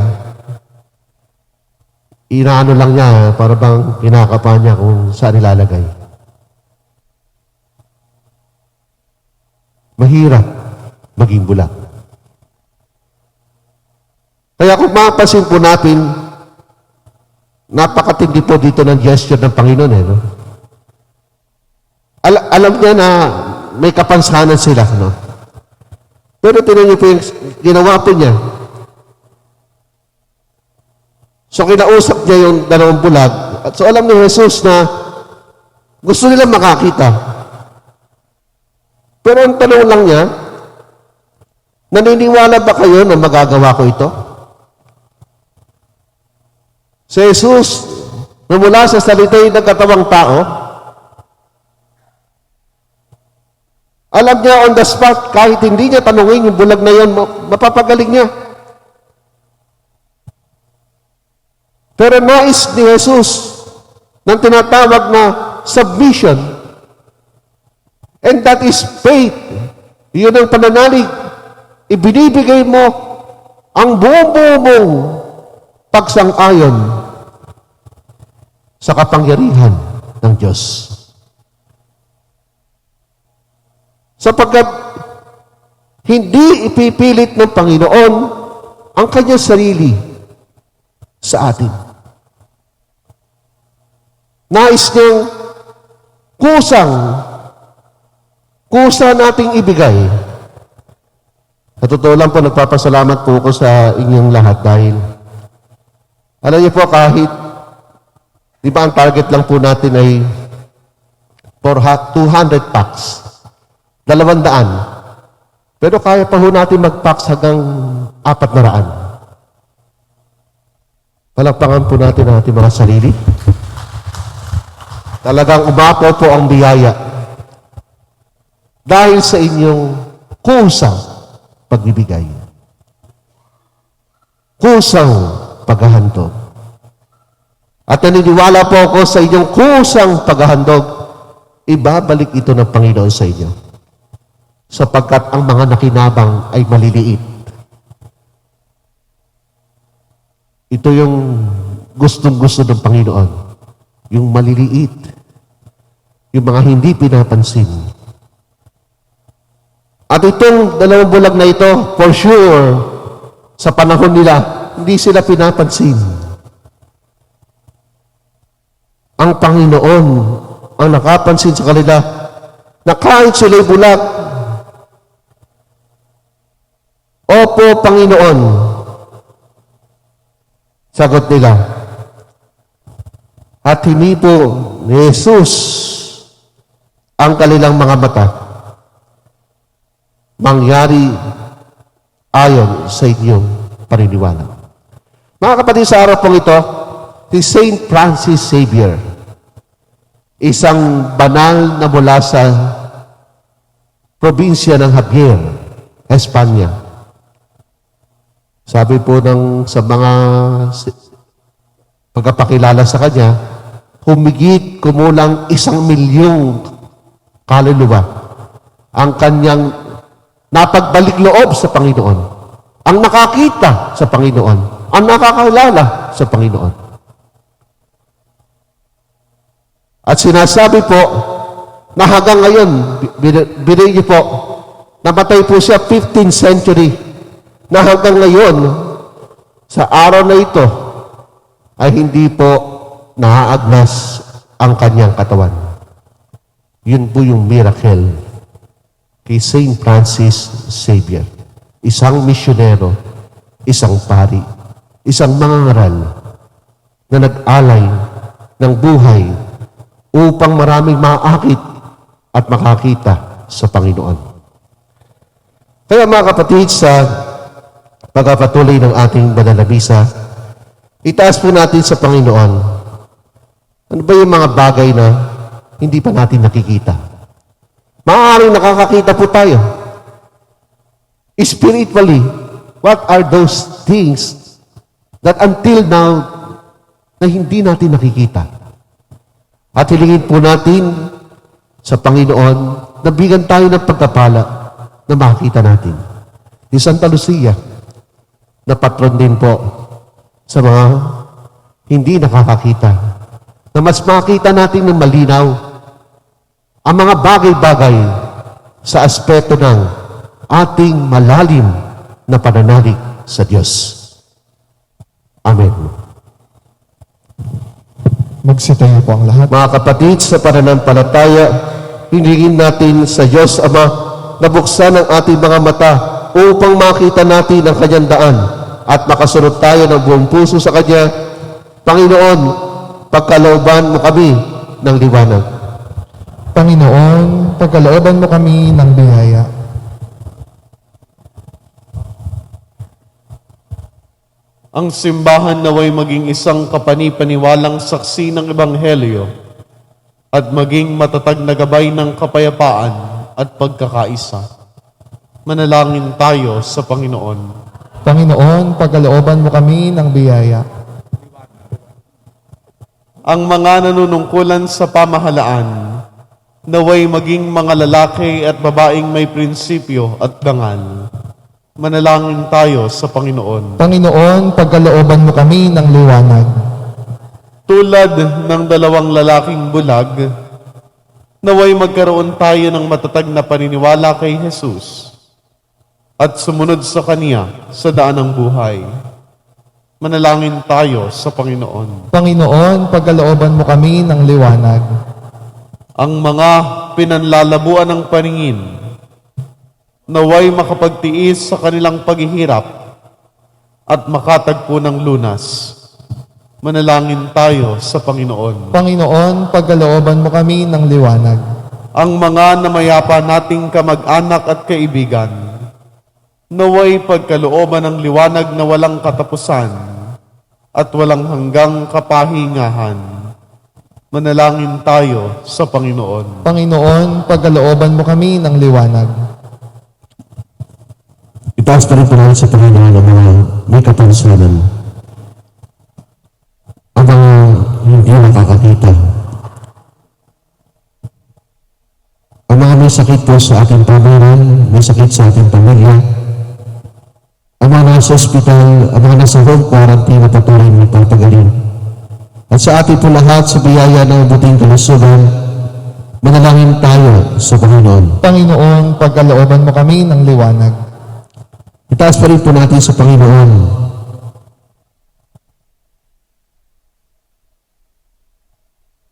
Inaano lang niya, para bang kinakapa niya kung saan ilalagay. Mahirap maging bulag. Kaya kung mapapansin po natin, napakatindi po dito ng gesture ng Panginoon. No? Alam niya na may kapansanan sila. No? Pero tinan niyo po yung ginawa po niya. So kinausap niya yung dalawang bulag. At so alam ni Jesus na Gusto nila makakita. Pero ang tanong lang niya, naniniwala ba kayo na magagawa ko ito? Si Jesus, na mula sa salita'y nagkatawang tao, alam niya on the spot, kahit hindi niya tanungin yung bulag na yon, mapapagaling niya. Pero nais ni Jesus ng tinatawag na submission. And that is faith. Yun ang pananalig. Ibinibigay mo ang buong mong pagsang-ayon sa kapangyarihan ng Diyos. Sapagkat hindi ipipilit ng Panginoon ang kanyang sarili sa atin. Nais niyang kusa nating ibigay. Sa totoo lang po, nagpapasalamat po ako sa inyong lahat dahil alam niyo po, kahit di ba ang target lang po natin ay 200 packs. 200. Pero kaya pa ho natin mag-packs hanggang 400. Palakpakan po natin ang ating mga sarili. Talagang umapaw po ang biyaya dahil sa inyong kusang pagbibigay. Kusang paghahandog. At naniniwala po ako sa inyong kusang paghahandog, ibabalik ito ng Panginoon sa inyo. Sapagkat ang mga nakinabang ay maliliit. Ito yung gustong-gusto ng Panginoon. Yung maliliit. Yung mga hindi pinapansin. At itong 2 bulag na ito, for sure, sa panahon nila, hindi sila pinapansin. Ang Panginoon ang nakapansin sa kanila na kahit sila'y bulag, Opo, Panginoon. Sagot nila. At hindi po ni Jesus ang kanilang mga mata mangyari ayon sa inyong paniniwala. Mga kapatid, sa araw pong ito, si Saint Francis Xavier, isang banal na mula sa probinsya ng Javier, Espanya. Sabi po sa mga pagkapakilala sa kanya, humigit kumulang 1 milyong kaluluwa ang kanyang napagbalik loob sa Panginoon, ang nakakita sa Panginoon, ang nakakilala sa Panginoon. At sinasabi po na hanggang ngayon, bilhin niyo po, namatay po siya 15th century, na hanggang ngayon, sa araw na ito, ay hindi po naaagnas ang kanyang katawan. Yun po yung miracle kay Saint Francis Xavier. Isang misyonero, isang pari, isang mangangaral na nag-alay ng buhay upang maraming maakit at makakita sa Panginoon. Kaya mga kapatid, sa pagpapatuloy ng ating banal na misa, itaas po natin sa Panginoon, ano ba yung mga bagay na hindi pa natin nakikita? Maaaring nakakakita po tayo. Spiritually, what are those things that until now na hindi natin nakikita? At hilingin po natin sa Panginoon na bigyan tayo ng pagkapala na makita natin. Di Santa Lucia, na patron din po sa mga hindi nakakakita, na mas makita natin ng malinaw ang mga bagay-bagay sa aspeto ng ating malalim na pananalig sa Diyos. Amen. Magsitayo po ang lahat. Mga kapatid, sa pananampalataya, hiningin natin sa Diyos Ama na buksan ang ating mga mata upang makita natin ang Kanyang daan at makasunod tayo ng buong puso sa Kanya. Panginoon, pagkalooban mo kami ng liwanag. Panginoon, pagkalooban mo kami ng biyaya. Ang simbahan naway maging isang kapani-paniwalang saksi ng Ebanghelyo at maging matatag na gabay ng kapayapaan at pagkakaisa. Manalangin tayo sa Panginoon. Panginoon, pagkalooban mo kami ng biyaya. Ang mga nanunungkulan sa pamahalaan, naway maging mga lalaki at babaeng may prinsipyo at dangal. Manalangin tayo sa Panginoon. Panginoon, pagkalooban mo kami ng liwanag. Tulad ng dalawang lalaking bulag, naway magkaroon tayo ng matatag na paniniwala kay Jesus at sumunod sa Kanya sa daan ng buhay. Manalangin tayo sa Panginoon. Panginoon, pagkalooban mo kami ng liwanag. Ang mga pinanlalabuan ng paningin, naway makapagtiis sa kanilang paghihirap at makatagpo ng lunas. Manalangin tayo sa Panginoon. Panginoon, pagkalooban mo kami ng liwanag. Ang mga namayapa nating kamag-anak at kaibigan, naway pagkalooban ng liwanag na walang katapusan at walang hanggang kapahingahan. Manalangin tayo sa Panginoon. Panginoon, pagkalooban mo kami ng liwanag. Itaas pa rin po natin sa Panginoon ang mga may kapansanan. Ang mga hindi nakakakita. Ang mga may sakit po sa ating pamilya, may sakit sa ating pamilya. Ang mga nasa ospital, ang mga nasa home quarantine na patuloy magpapagaling. At sa ating po lahat sa biyaya ng buting kalusugan, manalangin tayo sa Panginoon. Panginoon, pagkalooban mo kami ng liwanag. Itaas pa rin po natin sa Panginoon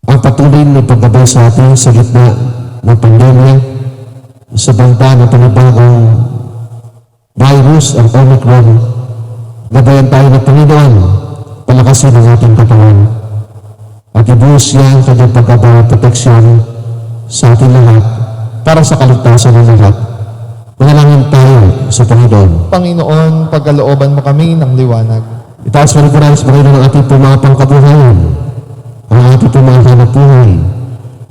ang patuloy na paggabay sa atin sa gitna ng pandemya, sa banta ng panibagong virus, ang Omicron. Gabayan tayo ng Panginoon, palakasin ang ating katawan, at ibuhos niya ang kanyang paggabay at proteksyon sa ating lahat para sa kaligtasan ng lahat. Manalangin tayo sa Panginoon. Panginoon, pagkalooban mo kami ng liwanag. Itaas pa rin po natin sa Panginoon ang ating po mga pangkabuhayan, ang ating po mga hanap buhay,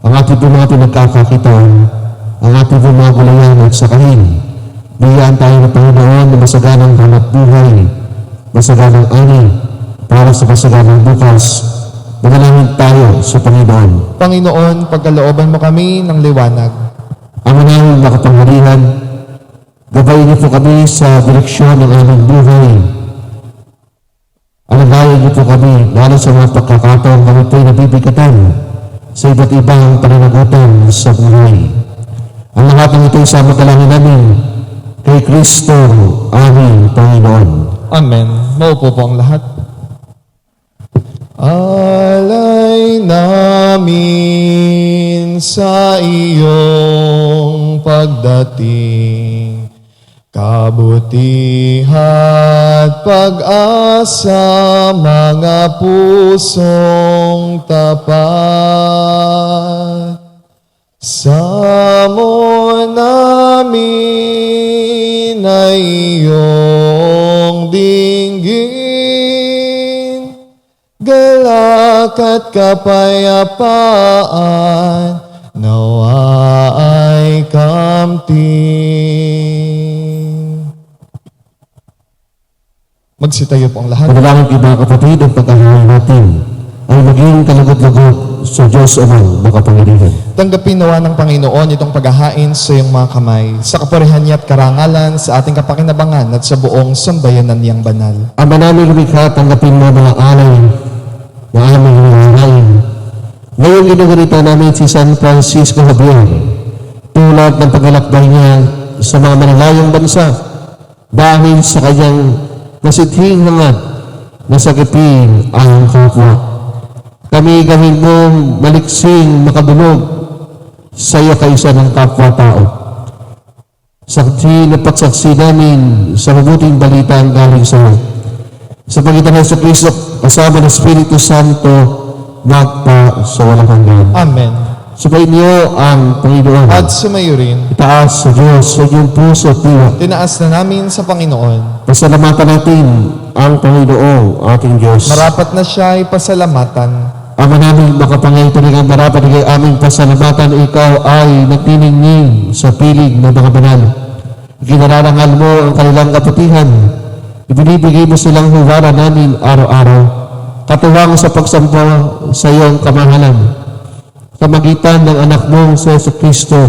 ang ating po mga pinagkakakitaan, ang ating po mga gulayan at sakahin. Bigyan tayo ng Panginoon na masaganang hanap buhay, masaganang ani, para sa masaganang bukas. Manalangin tayo sa Panginoon. Panginoon, pagkalooban mo kami ng liwanag. Ang manahing makapangyarihan, gabayin niyo po kami sa direksyon ng aming buhay. Alagayan niyo po kami, lalo sa mga pagkakataon kami po'y nabibigatan sa iba't ibang pananagutan sa buhay. Ang lahat ng ito'y sama dalangin namin kay Kristo, aming Panginoon. Amen. Maupo po ang lahat. Alay namin sa iyong pagdating, kabutihan, pag-asa, mga pusong tapat. Samo namin ay iyong dinggin, galak at kapayapaan, nawa ay kamtin. Magsitayo po ang lahat. Panalangin kayo mga kapatid, ang pagkahain natin ay maging kalugod-lugod sa Diyos Amang makapangyarihan. Tanggapin nawa ng Panginoon itong paghahain sa iyong mga kamay, sa kapurihan niya at karangalan, sa ating kapakinabangan at sa buong sambayanan niyang banal. Ama namin lumikha, tanggapin mo mga alay na aming hinihain. Ngayong ginugunita namin si San Francisco Javier, tulad ng paglalakbay niya sa mga malalayong bansa, dahil sa kanyang nasithing hangad na sagipin ang kapwa. Kami gawin mong maliksing makadulog sa iyo kaisa ng kapwa-tao. Saksi na pagsaksi namin sa mabuting balita ang galing sa iyo. Sa pagitan ng Jesucristo, kasama ng Espiritu Santo, magpa sa walang hanggan. Amen. Subayin niyo ang Panginoon. At sumayo rin. Itaas sa Diyos sa inyong puso at diwa. Tinaas na namin sa Panginoon. Pasalamatan natin ang Panginoong ating Diyos. Marapat na siya ay pasalamatan. Ama namin makapangyarihan talagang marapat na kayo aming pasalamatan. Ikaw ay nagniningning sa piling ng mga banal. Ikinararangal mo ang kanilang kaputihan. Ibinibigay mo silang huwara namin araw-araw. Katuwang sa pagsamba sa iyong kamahalan. Sa magitan ng anak mong si Yesu Kristo,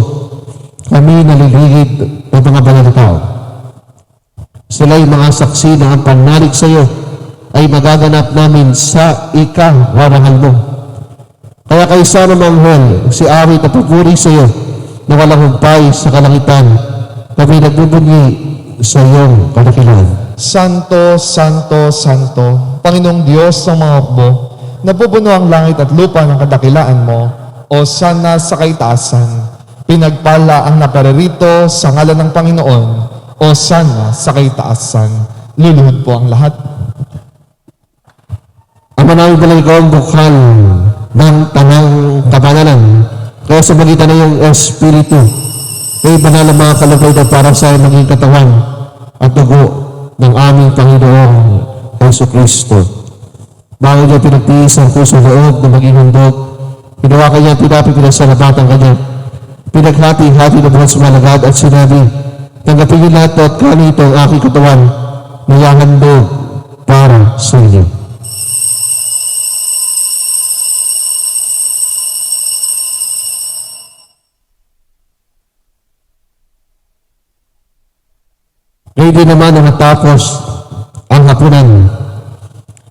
kami naliligid ng mga banal na tao. Sila'y mga saksi na ang panalig sa iyo ay magaganap namin sa ikawarangal mo. Kaya kay sana manghel, si awit na pupuri sa iyo na walang humpay sa kalangitan, kami nagbubunyi sa iyong kadakilan. Santo, Santo, Santo, Panginoong Diyos ng mga hukbo, napupuno ang langit at lupa ng kadakilaan mo, o sana sa kaitaasan. Pinagpala ang naparirito sa ngalan ng Panginoon, o sana sa kaitaasan. Luluhod po ang lahat. Ama namin pala ikaw ang bukal ng tanang kabanalan. Kaya sa magitan ng iyong Espiritu, ay banal ang mga kalugay na para sa maging katawan at dugo ng aming Panginoong Yesu Kristo. Bago niya pinagtiis ang puso loob na maging handog, ginawa kanya tinapin pinasalamatan kanya. Pinaghati-hati ng mga sumalagad at sinabi, tanggapin niyo lahat at kanin ito ang aking katawan na ihahandog para sa inyo. Ngayon din naman na matapos ang hapunan,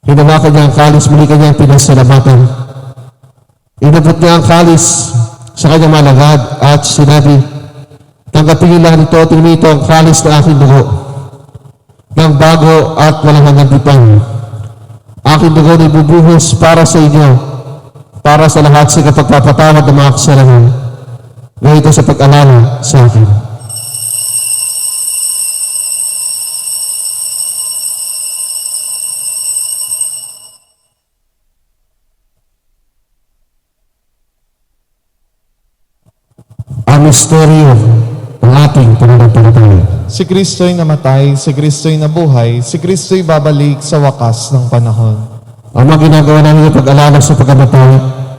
hinawakan niya ang kalis, muli kanyang pinasalamatan. Inabot niya ang kalis sa kanyang malagad at sinabi, tanggapin niyo lahat ito, tingnan ito ang kalis na aking dugo, ng bago at walang hanggang tipan. Aking dugo na ibubuhos para sa inyo, para sa lahat sa kapagpapatawad ng mga kasalanan. Ngayon ito sa pag-alala sa akin. Ang misteryo ng ating pananampalataya. Si Kristo'y namatay, si Kristo'y nabuhay, si Kristo'y babalik sa wakas ng panahon. Ang mga ginagawa namin ng pag-alala sa pagkamatay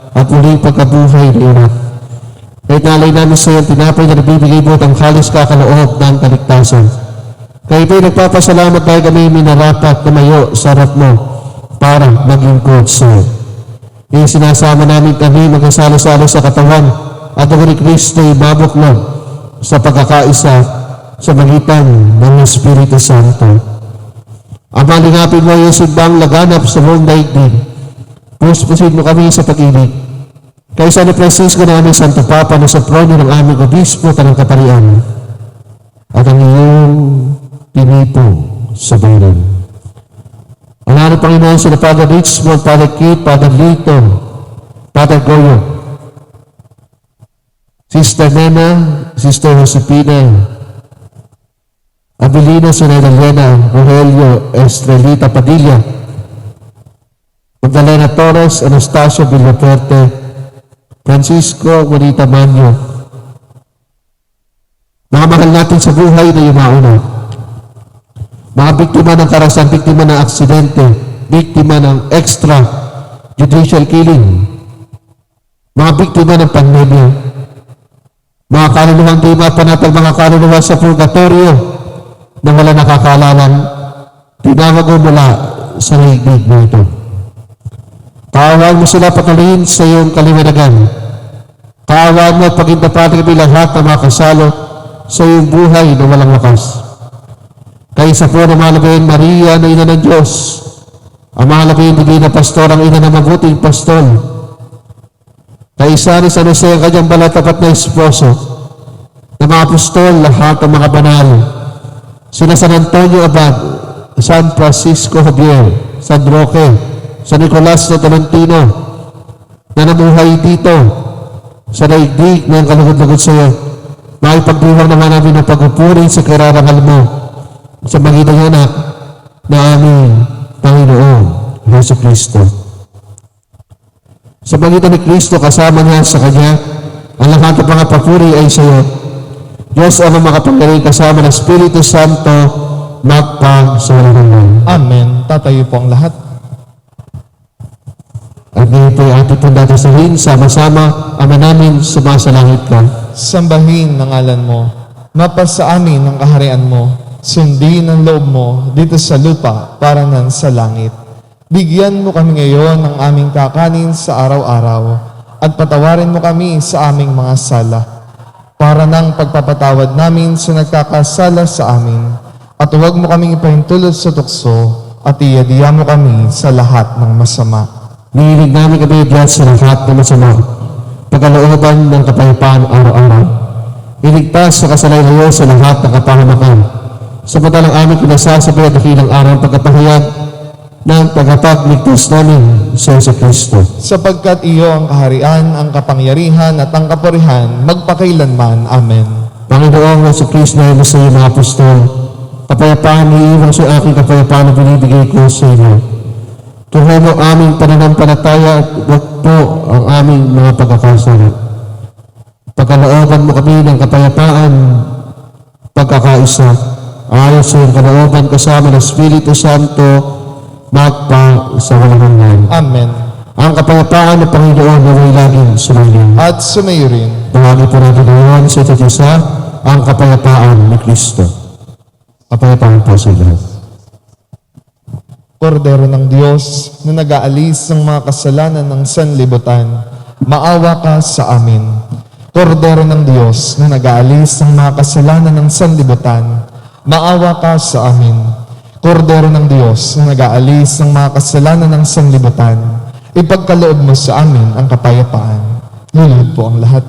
at muling pagkabuhay na iyon. Kahit nalay namin sa iyong tinapay na nabibigay mo ang kalis kakaloob ng kaligtasan. Kaya ito'y nagpapasalamat dahil kami minarapat na mayo sa harap mo para maging good sa iyo. Yung sinasama namin kami magkasalo-salo sa katawan at ang ni Kristo'y mabuklod sa pagkakaisa sa magitan ng Espiritu Santo. Ama, lingapin mo yung simbang laganap sa buong daigdig. Puspusin mo kami sa pag-ibig. Kay San Francisco na aming Santo Papa na sa trono ng aming obispo at ng kaparian at ang iyong tinipo sa bayan. Ang aming Panginoon sa Father Richmond, Father Keith, Father Lito, Father Goyo, Sister Nena, Sister Josepina, Abilina Sunedalena, Rogelio Estrelita Padilla, Magdalena Torres, Anastasio Villaferte, Francisco Juanita Manyo. Mga mahal natin sa buhay na yumauna. Mga biktima ng karahasan, biktima ng aksidente, biktima ng extra judicial killing, mga biktima ng pandemya, mga kaluluhang di mapanatag, mga kaluluha sa purgatorio na wala nakakalalang tinawag mo mula sa higdig na ito. Kaawaan mo sila patuloyin sa iyong kaliwanagan. Kaawaan mo at pagintapati kami lahat na makasalo sa iyong buhay na walang wakas. Kaysa po na mahalabayin Maria na ina ng Diyos, ang mahalabayin Divina Pastor, ang ina ng mabuting pastol, kaysa ni San Jose ang kanyang balatapat na esposo, na mga apostol, lahat ng mga banal, sina San Antonio Abad, San Francisco Javier, San Roque, San Nicolas de Tolentino, na namuhay dito sa daigdig ng kalugod-lugod sa iyo. Makipagdiwang naman namin ng pagpupuri sa kararangal mo sa magitan ng anak na aming Panginoon Yesu Kristo. Sa magitan ni Kristo, kasama niya sa Kanya, Ang lahat ng mga papuri ay sa iyo. Diyos ang makapangyarihan kasama ng Espiritu Santo, magpa sa walang hanggan. Amen. Tatayo po ang lahat. At ngayon po ay ating po natin sabihin, sama-sama, Ama namin, sumasalangit ka. Sambahin ng ngalan mo. Mapasa amin ang kaharian mo. Sundin ang loob mo dito sa lupa para nan sa langit. Bigyan mo kami ngayon ng aming kakanin sa araw-araw at patawarin mo kami sa aming mga sala para ng pagpapatawad namin sa nagkakasala sa amin. At huwag mo kaming ipahintulot sa tukso at iyadiya mo kami sa lahat ng masama. Nihilig namin kami Diyos sa lahat ng masama. Pagkalooban ng kapayapaan araw-araw. Iligtas sa kasalanan sa lahat ng kapahamakan. Samantalang aming kinasasabay at dakilang araw ng pagkapahayag ng tagapagligtas namin sa Yesu Kristo. Sapagkat iyo ang kaharian, ang kapangyarihan at ang kapurihan magpakailanman. Amen. Panginoong Yesu Kristo na sa iyo mga apostol, kapayapaan niiwan sa aking kapayapaan na binibigay ko sa inyo. Tuhoy mo aming pananampalataya at huwag po ang aming mga pagkakasala. Pagkalooban mo kami ng kapayapaan, pagkakaisa, ayon sa iyong kalooban kasama ng Espiritu Santo, magpa sa walang hanggan. Amen. Ang kapayapaan ng Panginoon na may laging sumayin. At sumayo rin. Bahagi po natin ngayon sa isa't isa ang kapayapaan ni Kristo. Kapayapaan po sa lahat. Kordero ng Diyos na nag-aalis ng mga kasalanan ng sanlibutan, maawa ka sa amin. Kordero ng Diyos na nag-aalis ng mga kasalanan ng sanlibutan, maawa ka sa amin. Kordero ng Diyos na nag-aalis ng mga kasalanan ng sanlibutan, ipagkaloob mo sa amin ang kapayapaan. Lulod po ang lahat.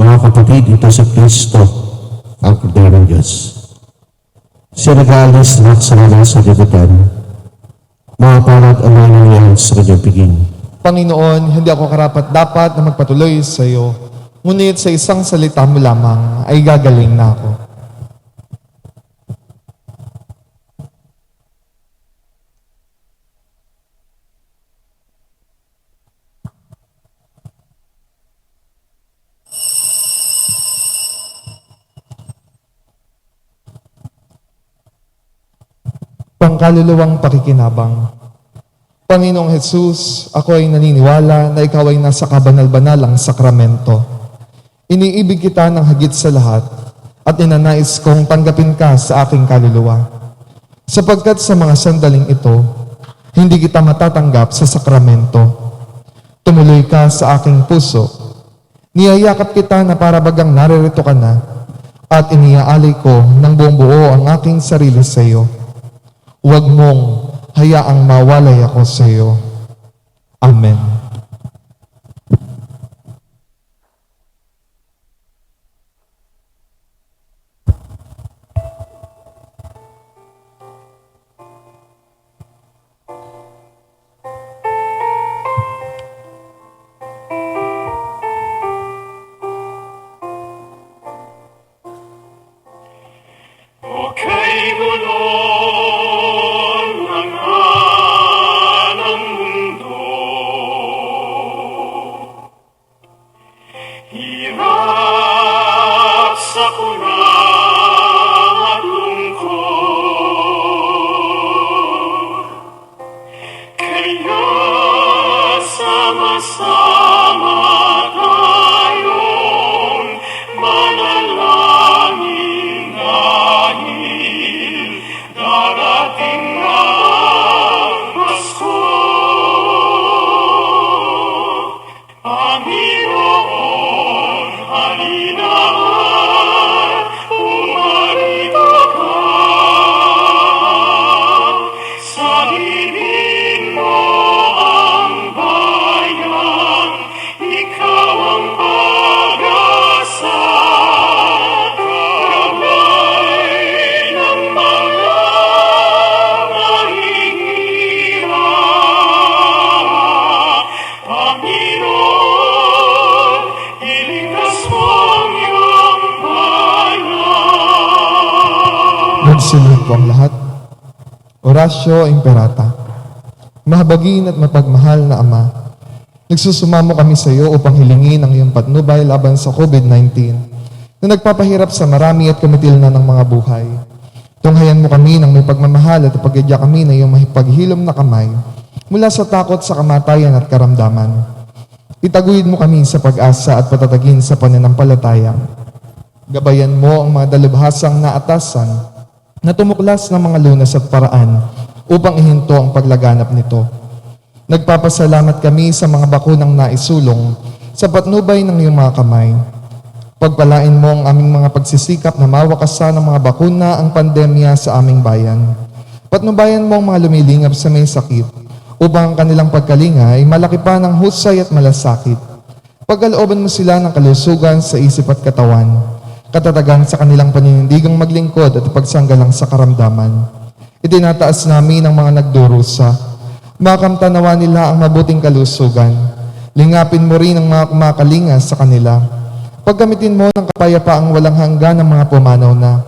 Mga kapatid, ito sa Kristo, ang Kordero ng Diyos. Siya nag-aalis lahat sa mga sa libutan. Mga palad ang mga nangyayari sa kanyang piging. Panginoon, hindi ako karapat-dapat na magpatuloy sa iyo, ngunit sa isang salita mo lamang ay gagaling na ako. Pangkaluluwang pakikinabang. Panginoong Jesus, ako ay naniniwala na ikaw ay nasa kabanal-banalang sakramento. Iniibig kita ng higit sa lahat at ninanais kong tanggapin ka sa aking kaluluwa. Sapagkat sa mga sandaling ito, hindi kita matatanggap sa sakramento. Tumuloy ka sa aking puso. Niyayakap kita na para bagang naririto ka na at iniaalay ko ng buong buo ang aking sarili sa iyo. Huwag mong hayaang mawalay ako sa iyo. Amen. Okay, bulong ng hanang mundo. Hirap sa kurang at lungkot. Kaya sama-sama tayong manalangin dahil darating na ang Pasko. Panginoon, halina at umarito ka. Sa hingin mo ang bayan, ikaw ang pag-asa. Gabay ng mga mahihirap. Panginoon, iligtas mo ang iyong bayan. Magsilid po ang lahat. Oratio Imperata. Mahabagin at mapagmahal na Ama, nagsusumamo kami sa iyo upang hilingin ang iyong patnubay laban sa COVID-19 na nagpapahirap sa marami at kumitil na ng mga buhay. Tunghayan mo kami ng may pagmamahal at ipagidya kami na iyong mahipaghilom na kamay mula sa takot sa kamatayan at karamdaman. Itaguyod mo kami sa pag-asa at patatagin sa pananampalataya. Gabayan mo ang mga dalubhasang naatasan na tumuklas ng mga lunas at paraan upang ihinto ang paglaganap nito. Nagpapasalamat kami sa mga bakunang naisulong sa patnubay ng iyong mga kamay. Pagpalain mo ang aming mga pagsisikap na mawakasan ng mga bakuna ang pandemya sa aming bayan. Patnubayan mo ang mga lumilingap sa may sakit upang ang kanilang pagkalinga ay malaki pa ng husay at malasakit. Pagkalooban mo sila ng kalusugan sa isip at katawan, katatagan sa kanilang paninindigang maglingkod at pagsanggalang sa karamdaman. Itinataas namin ang mga nagdurusa. Makamtanawa nila ang mabuting kalusugan. Lingapin mo rin ang mga kumakalinga sa kanila. Pagkamitin mo ng kapayapaang walang hanggan ng mga pumanaw na.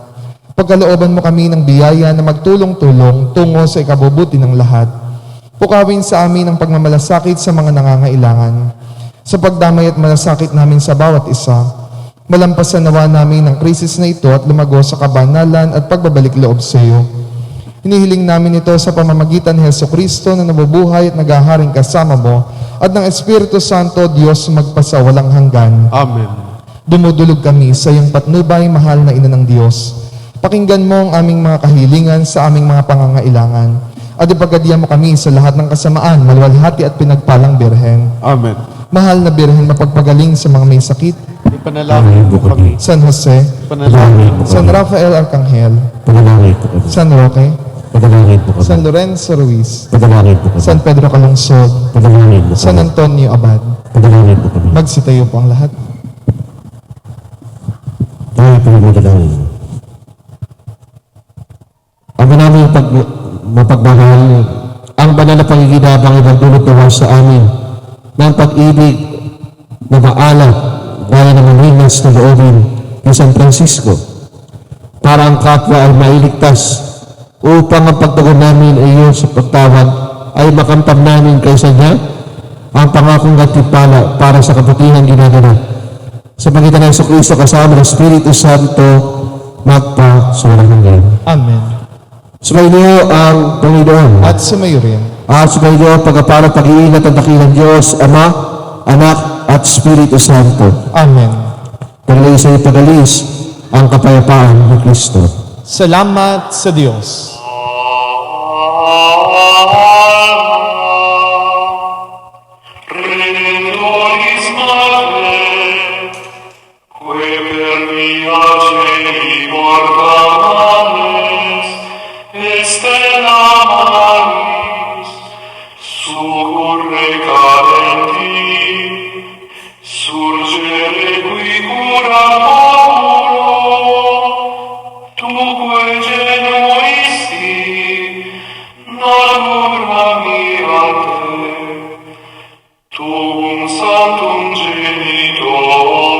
Pagkalooban mo kami ng biyaya na magtulong-tulong tungo sa ikabubuti ng lahat. Pukawin sa amin ang pagmamalasakit sa mga nangangailangan. Sa pagdamay at malasakit namin sa bawat isa, malampasan nawa namin ang krisis na ito at lumago sa kabanalan at pagbabalik loob sa iyo. Hinihiling namin ito sa pamamagitan ni Jesucristo na nabubuhay at naghaharing kasama mo at ng Espiritu Santo, Diyos magpasawalang hanggan. Amen. Dumudulog kami sa iyong patnubay, mahal na Ina ng Diyos. Pakinggan mo ang aming mga kahilingan sa aming mga pangangailangan. At ipagkadiyan mo kami sa lahat ng kasamaan, maluwalhati at pinagpalang Birhen. Amen. Mahal na Birhen, mapagpagaling sa mga may sakit. Ipanalangin mo kami. San Jose, Ipanalangin mo San kami. Rafael Arcangel, Panalangin po kami. San Roque, Panalangin po kami. San Lorenzo Ruiz, Panalangin po kami. San Pedro Calungsod, Panalangin po San kami. Antonio Abad. Panalangin po kami. Magsitayo po ang lahat. Tayo po yung madalangin. Ang manaming mapagmahal, ang banal na pangiginabang ibang dulot sa amin ng pag-ibig na maalat gaya ng maninas na loobin ni San Francisco para ang kapwa ay mailigtas upang ang pagtugon namin ay iyo sa pagtawag ay makamtam namin kaysa niya ang pangakong gantimpala para sa kabutihan ginagawa. Sa pagitan ng Jesucristo kasama ng Espiritu Santo, magpa sa walang hanggan. Amen. Sumainyo ang Panginoon. At sumayo rin. At sumainyo ang pagkapala pag-iingat at dakilang Diyos, Ama, Anak, at Espiritu Santo. Amen. Paglayo sa ipagalis ang kapayapaan ng Kristo. Salamat sa Diyos. Redentoris Mare, que per via cei mortales, estela maris, succurre cadenti, surgere qui cura populo, tuque genuisti, non urami a te, tuum sanctum genitore,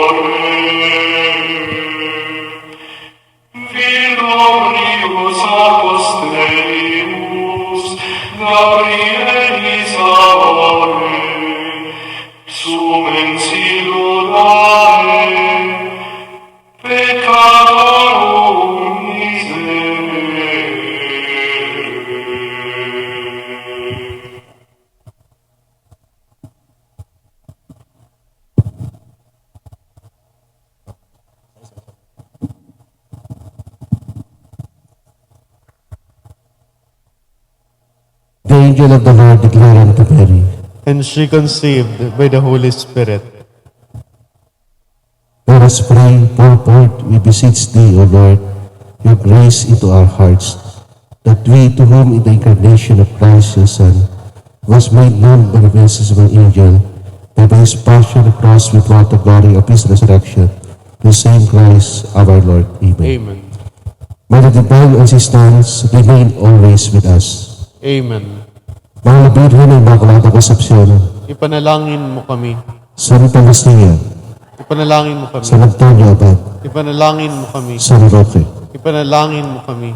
Virgorius apostelius, Gabrielis amore, sumen siludare, peccatorum miserere. The angel of the Lord declared unto Mary, And she conceived by the Holy Spirit. Let us pray, pour forth, we beseech thee, O Lord, your grace into our hearts, that we, to whom in the incarnation of Christ your Son was made known by the message of an angel, that by his passion and cross we brought the glory of his resurrection, the same Christ our Lord. Amen. Amen. May the divine assistance remain always with us. Amen. Mga Birhen ng Immaculada Concepcion, Ipanalangin mo kami. San Lucia, Ipanalangin mo kami. San Antonio Abad, Ipanalangin mo kami. San Roque, Ipanalangin mo kami.